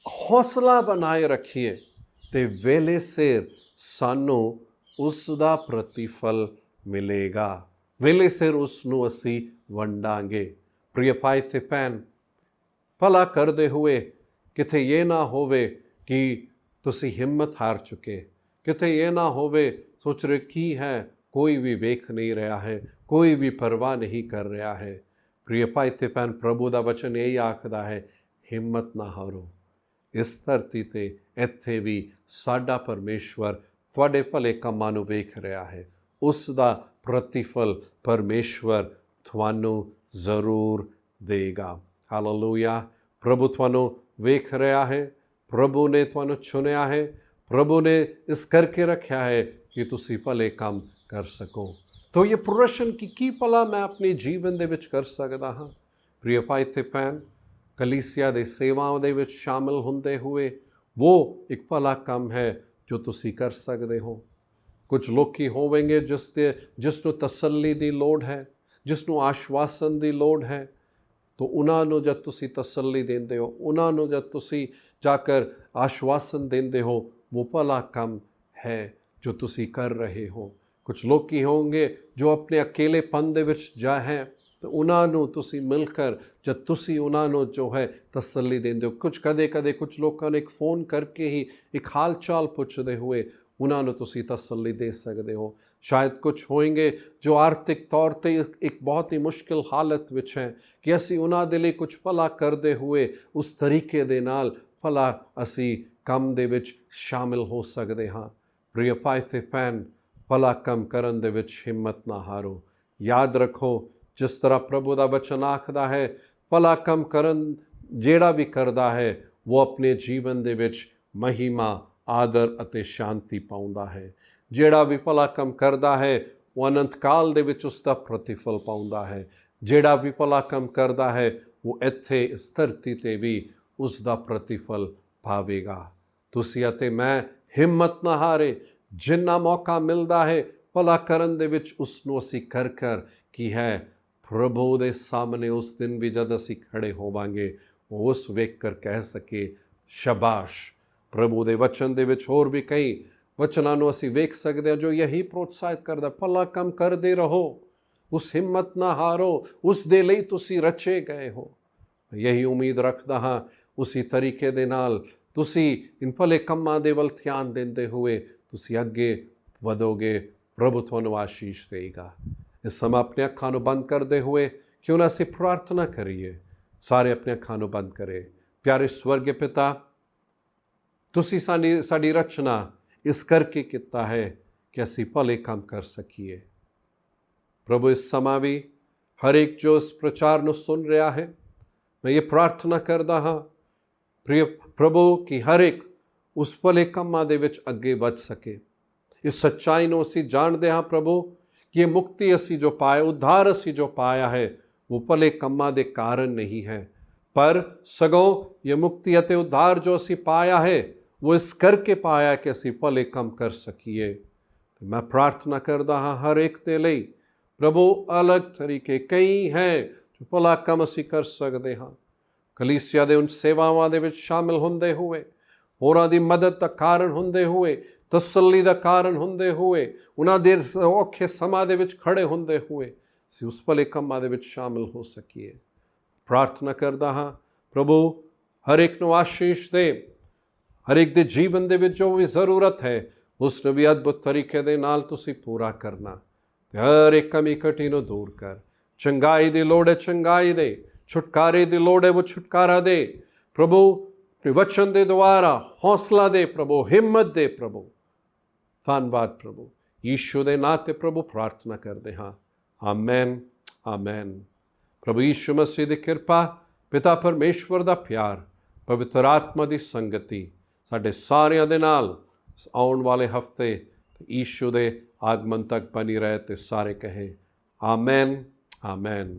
ਹੌਸਲਾ ਬਣਾਏ ਰੱਖੀਏ ਤੇ ਵੇਲੇ ਸਿਰ ਸਾਨੂੰ ਉਸ ਦਾ ਪ੍ਰਤੀਫਲ ਮਿਲੇਗਾ, ਵੇਲੇ ਸਿਰ ਉਸ ਨੂੰ ਅਸੀਂ ਵੰਡਾਂਗੇ। ਪ੍ਰਿਯ ਭਾਈ ਤੇ ਭੈਣ, ਭਲਾ ਕਰਦੇ ਹੋਏ ਕਿਤੇ ਇਹ ਨਾ ਹੋਵੇ ਕਿ ਤੁਸੀਂ ਹਿੰਮਤ ਹਾਰ ਚੁੱਕੇ, ਕਿਤੇ ਇਹ ਨਾ ਹੋਵੇ ਸੋਚ ਰਹੇ ਕੀ ਹੈ, ਕੋਈ ਵੀ ਵੇਖ ਨਹੀਂ ਰਿਹਾ ਹੈ, ਕੋਈ ਵੀ ਪਰਵਾਹ ਨਹੀਂ ਕਰ ਰਿਹਾ ਹੈ। ਪ੍ਰਿਯ ਭਾਈ ਤੇ ਭੈਣ, ਪ੍ਰਭੂ ਦਾ ਵਚਨ ਇਹ ਆਖਦਾ ਹੈ, ਹਿੰਮਤ ਨਾ ਹਾਰੋ। ਇਸ ਧਰਤੀ ਤੇ ਇੱਥੇ ਵੀ ਸਾਡਾ ਪਰਮੇਸ਼ਵਰ ਤੁਹਾਡੇ ਭਲੇ ਕੰਮਾਂ ਨੂੰ ਵੇਖ ਰਿਹਾ ਹੈ, ਉਸ ਦਾ ਪ੍ਰਤੀਫਲ ਪਰਮੇਸ਼ਵਰ ਤੁਹਾਨੂੰ ਜ਼ਰੂਰ ਦੇਗਾ। ਹਾਲੇਲੂਇਆ। ਪ੍ਰਭੂ ਤੁਹਾਨੂੰ ਵੇਖ ਰਿਹਾ ਹੈ, ਪ੍ਰਭੂ ਨੇ ਤੁਹਾਨੂੰ ਚੁਣਿਆ ਹੈ, ਪ੍ਰਭੂ ਨੇ ਇਸ ਕਰਕੇ ਰੱਖਿਆ ਹੈ ਕਿ ਤੁਸੀਂ ਭਲੇ ਕੰਮ ਕਰ ਸਕੋ। ਤੋ ਇਹ ਪ੍ਰਸ਼ਨ ਕਿ ਕੀ ਭਲਾ ਮੈਂ ਆਪਣੇ ਜੀਵਨ ਦੇ ਵਿੱਚ ਕਰ ਸਕਦਾ ਹਾਂ। ਪ੍ਰਿਯ ਭਾਈ ਤੇ ਭੈਣ, ਕਲੀਸਿਆ ਦੇ ਸੇਵਾਵਾਂ ਦੇ ਵਿੱਚ ਸ਼ਾਮਲ ਹੁੰਦੇ ਹੋਏ ਉਹ ਇੱਕ ਭਲਾ ਕੰਮ ਹੈ ਜੋ ਤੁਸੀਂ ਕਰ ਸਕਦੇ ਹੋ। ਕੁਝ ਲੋਕੀ ਹੋਵੇਂਗੇ ਜਿਸ ਨੂੰ ਤਸੱਲੀ ਦੀ ਲੋੜ ਹੈ, ਜਿਸ ਨੂੰ ਆਸ਼ਵਾਸਨ ਦੀ ਲੋੜ ਹੈ, ਤੋ ਉਹਨਾਂ ਨੂੰ ਜਦ ਤੁਸੀਂ ਤਸੱਲੀ ਦਿੰਦੇ ਹੋ, ਉਹਨਾਂ ਨੂੰ ਜਦ ਤੁਸੀਂ ਜਾ ਕਰ ਆਸ਼ਵਾਸਨ ਦਿੰਦੇ ਹੋ, ਉਹ ਭਲਾ ਕੰਮ ਹੈ ਜੋ ਤੁਸੀਂ ਕਰ ਰਹੇ ਹੋ। ਕੁਝ ਲੋਕੀ ਹੋਣਗੇ ਜੋ ਆਪਣੇ ਅਕੇਲੇਪਨ ਦੇ ਵਿੱਚ ਜਾ ਹੈ, ਤਾਂ ਉਹਨਾਂ ਨੂੰ ਤੁਸੀਂ ਮਿਲ ਕਰ ਜਦ ਤੁਸੀਂ ਉਹਨਾਂ ਨੂੰ ਜੋ ਹੈ ਤਸੱਲੀ ਦਿੰਦੇ ਹੋ, ਕੁਝ ਕਦੇ ਕੁਝ ਲੋਕਾਂ ਨੇ ਇੱਕ ਫੋਨ ਕਰਕੇ ਹੀ ਇੱਕ ਹਾਲ ਚਾਲ ਪੁੱਛਦੇ ਹੋਏ ਉਹਨਾਂ ਨੂੰ ਤੁਸੀਂ ਤਸੱਲੀ ਦੇ ਸਕਦੇ ਹੋ। ਸ਼ਾਇਦ ਕੁਝ ਹੋਣਗੇ ਜੋ ਆਰਥਿਕ ਤੌਰ 'ਤੇ ਇੱਕ ਬਹੁਤ ਹੀ ਮੁਸ਼ਕਿਲ ਹਾਲਤ ਵਿੱਚ ਹੈ ਕਿ ਅਸੀਂ ਉਹਨਾਂ ਦੇ ਲਈ ਕੁਝ ਭਲਾ ਕਰਦੇ ਹੋਏ ਉਸ ਤਰੀਕੇ ਦੇ ਨਾਲ ਭਲਾ ਅਸੀਂ ਕੰਮ ਦੇ ਵਿੱਚ ਸ਼ਾਮਿਲ ਹੋ ਸਕਦੇ ਹਾਂ। ਪ੍ਰਿਯ ਭਾਈ ਤੇ ਭੈਣ, ਭਲਾ ਕੰਮ ਕਰਨ ਦੇ ਵਿੱਚ ਹਿੰਮਤ ਨਾ ਹਾਰੋ। ਯਾਦ ਰੱਖੋ, ਜਿਸ ਤਰ੍ਹਾਂ ਪ੍ਰਭੂ ਦਾ ਵਚਨ ਆਖਦਾ ਹੈ, ਭਲਾ ਕੰਮ ਕਰਨ ਜਿਹੜਾ ਵੀ ਕਰਦਾ ਹੈ ਉਹ ਆਪਣੇ ਜੀਵਨ ਦੇ ਵਿੱਚ ਮਹਿਮਾ, ਆਦਰ ਅਤੇ ਸ਼ਾਂਤੀ ਪਾਉਂਦਾ ਹੈ। ਜਿਹੜਾ ਵੀ ਭਲਾ ਕੰਮ ਕਰਦਾ ਹੈ ਉਹ ਅਨੰਤ ਕਾਲ ਦੇ ਵਿੱਚ ਉਸ ਦਾ ਪ੍ਰਤੀਫਲ ਪਾਉਂਦਾ ਹੈ। ਜਿਹੜਾ ਵੀ ਭਲਾ ਕੰਮ ਕਰਦਾ ਹੈ ਉਹ ਇੱਥੇ ਇਸ ਧਰਤੀ 'ਤੇ ਵੀ ਉਸ ਦਾ ਪ੍ਰਤੀਫਲ ਪਾਵੇਗਾ। ਤੁਸੀਂ ਅਤੇ ਮੈਂ ਹਿੰਮਤ ਨਾ ਹਾਰੇ, ਜਿੰਨਾ ਮੌਕਾ ਮਿਲਦਾ ਹੈ ਭਲਾ ਕਰਨ ਦੇ ਵਿੱਚ ਉਸ ਨੂੰ ਅਸੀਂ ਕਰ ਕੀ ਹੈ ਪ੍ਰਭੂ ਦੇ ਸਾਹਮਣੇ ਉਸ ਦਿਨ ਵੀ ਜਦ ਅਸੀਂ ਖੜੇ ਹੋਵਾਂਗੇ, ਉਹ ਉਸ ਵੇਖ ਕਰ ਕਹਿ ਸਕੇ ਸ਼ਾਬਾਸ਼। ਪ੍ਰਭੂ ਦੇ ਵਚਨ ਦੇ ਵਿੱਚ ਹੋਰ ਵੀ ਕਈ ਵਚਨਾਂ ਨੂੰ ਅਸੀਂ ਵੇਖ ਸਕਦੇ ਹਾਂ ਜੋ ਇਹੀ ਪ੍ਰੋਤਸਾਹਿਤ ਕਰਦਾ, ਭਲਾ ਕੰਮ ਕਰਦੇ ਰਹੋ, ਉਸ ਹਿੰਮਤ ਨਾ ਹਾਰੋ, ਉਸ ਦੇ ਲਈ ਤੁਸੀਂ ਰਚੇ ਗਏ ਹੋ। ਇਹੀ ਉਮੀਦ ਰੱਖਦਾ ਹਾਂ ਉਸੇ ਤਰੀਕੇ ਦੇ ਨਾਲ ਤੁਸੀਂ ਇਨ ਭਲੇ ਕੰਮਾਂ ਦੇ ਵੱਲ ਧਿਆਨ ਦਿੰਦੇ ਹੋਏ ਤੁਸੀਂ ਅੱਗੇ ਵਧੋਗੇ। ਪ੍ਰਭੂ ਤੁਹਾਨੂੰ ਆਸ਼ੀਸ਼ ਦੇਗਾ। ਇਸ ਸਮਾਂ ਆਪਣੇ ਅੱਖਾਂ ਨੂੰ ਬੰਦ ਕਰਦੇ ਹੋਏ ਕਿਉਂ ਨਾ ਅਸੀਂ ਪ੍ਰਾਰਥਨਾ ਕਰੀਏ। ਸਾਰੇ ਆਪਣੇ ਅੱਖਾਂ ਨੂੰ ਬੰਦ ਕਰੇ। ਪਿਆਰੇ ਸਵਰਗੀ ਪਿਤਾ, ਤੁਸੀਂ ਸਾਡੀ ਰਚਨਾ ਇਸ ਕਰਕੇ ਕੀਤਾ ਹੈ ਕਿ ਅਸੀਂ ਭਲੇ ਕੰਮ ਕਰ ਸਕੀਏ। ਪ੍ਰਭੂ, ਇਸ ਸਮਾਂ ਵੀ ਹਰ ਇੱਕ ਜੋ ਇਸ ਪ੍ਰਚਾਰ ਨੂੰ ਸੁਣ ਰਿਹਾ ਹੈ, ਮੈਂ ਇਹ ਪ੍ਰਾਰਥਨਾ ਕਰਦਾ ਹਾਂ ਪ੍ਰਿਯ ਪ੍ਰਭੂ ਕਿ ਹਰ ਇੱਕ ਉਸ ਭਲੇ ਕੰਮਾਂ ਦੇ ਵਿੱਚ ਅੱਗੇ ਵੱਧ ਸਕੇ। ਇਸ ਸੱਚਾਈ ਨੂੰ ਅਸੀਂ ਜਾਣਦੇ ਹਾਂ ਪ੍ਰਭੂ ਕਿ ਇਹ ਮੁਕਤੀ ਅਸੀਂ ਜੋ ਪਾਏ, ਉद्धार ਅਸੀਂ ਜੋ ਪਾਇਆ ਹੈ ਉਹ ਭਲੇ ਕੰਮਾਂ ਦੇ ਕਾਰਨ ਨਹੀਂ ਹੈ, ਪਰ ਸਗੋਂ ਇਹ ਮੁਕਤੀ ਅਤੇ ਉद्धार ਜੋ ਅਸੀਂ ਪਾਇਆ ਹੈ ਉਹ ਇਸ ਕਰਕੇ ਪਾਇਆ ਕਿ ਅਸੀਂ ਭਲੇ ਕੰਮ ਕਰ ਸਕੀਏ। ਮੈਂ ਪ੍ਰਾਰਥਨਾ ਕਰਦਾ ਹਾਂ ਹਰ ਇੱਕ ਦੇ ਲਈ ਪ੍ਰਭੂ, ਅਲੱਗ ਤਰੀਕੇ ਕਈ ਹੈ ਜੋ ਭਲਾ ਕੰਮ ਅਸੀਂ ਕਰ ਸਕਦੇ ਹਾਂ। ਕਲੀਸਿਆ ਦੇ ਉਨ ਸੇਵਾਵਾਂ ਦੇ ਵਿੱਚ ਸ਼ਾਮਿਲ ਹੁੰਦੇ ਹੋਏ, ਹੋਰਾਂ ਦੀ ਮਦਦ ਦਾ ਕਾਰਨ ਹੁੰਦੇ ਹੋਏ, ਤਸੱਲੀ ਦਾ ਕਾਰਨ ਹੁੰਦੇ ਹੋਏ, ਉਹਨਾਂ ਦੇ ਔਖੇ ਸਮਾਂ ਦੇ ਵਿੱਚ ਖੜੇ ਹੁੰਦੇ ਹੋਏ ਅਸੀਂ ਉਸ ਭਲੇ ਕੰਮਾਂ ਦੇ ਵਿੱਚ ਸ਼ਾਮਿਲ ਹੋ ਸਕੀਏ। ਪ੍ਰਾਰਥਨਾ ਕਰਦਾ ਹਾਂ ਪ੍ਰਭੂ, ਹਰ ਇੱਕ ਨੂੰ ਆਸ਼ੀਸ਼ ਦੇ, ਹਰ ਇੱਕ ਦੇ ਜੀਵਨ ਦੇ ਵਿੱਚ ਜੋ ਵੀ ਜ਼ਰੂਰਤ ਹੈ ਉਸ ਨੂੰ ਵੀ ਅਦਭੁਤ ਤਰੀਕੇ ਦੇ ਨਾਲ ਤੁਸੀਂ ਪੂਰਾ ਕਰਨਾ ਤੇ ਹਰ ਇੱਕ ਕਮੀ ਘਟੀ ਨੂੰ ਦੂਰ ਕਰ। ਚੰਗਾਈ ਦੀ ਲੋੜ ਹੈ ਚੰਗਾਈ ਦੇ, ਛੁਟਕਾਰੇ ਦੀ ਲੋੜ ਹੈ ਉਹ ਛੁਟਕਾਰਾ ਦੇ ਪ੍ਰਭੂ। ਵਚਨ ਦੇ ਦੁਆਰਾ ਹੌਸਲਾ ਦੇ ਪ੍ਰਭੂ, ਹਿੰਮਤ ਦੇ ਪ੍ਰਭੂ। ਧੰਨਵਾਦ ਪ੍ਰਭੂ, ਯੀਸ਼ੂ ਦੇ ਨਾਂ ਤੇ ਪ੍ਰਭੂ ਪ੍ਰਾਰਥਨਾ ਕਰਦੇ ਹਾਂ, ਆਮੈਨ ਆਮੈਨ। ਪ੍ਰਭੂ ਯੀਸ਼ੂ ਮਸੀਹ ਦੀ ਕਿਰਪਾ, ਪਿਤਾ ਪਰਮੇਸ਼ਵਰ ਦਾ ਪਿਆਰ, ਪਵਿੱਤਰ ਆਤਮਾ ਦੀ ਸੰਗਤੀ ਸਾਡੇ ਸਾਰਿਆਂ ਦੇ ਨਾਲ ਆਉਣ ਵਾਲੇ ਹਫਤੇ ਯੀਸ਼ੂ ਦੇ ਆਗਮਨ ਤੱਕ ਬਣੀ ਰਹੇ ਤੇ ਸਾਰੇ ਕਹੇ ਆਮੈਨ ਆਮੈਨ।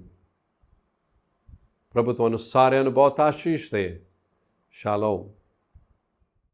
ਪ੍ਰਭੂ ਤੁਹਾਨੂੰ ਸਾਰਿਆਂ ਨੂੰ ਬਹੁਤ ਆਸ਼ੀਸ਼ ਦੇ। ਸ਼ਾਲੋਮ।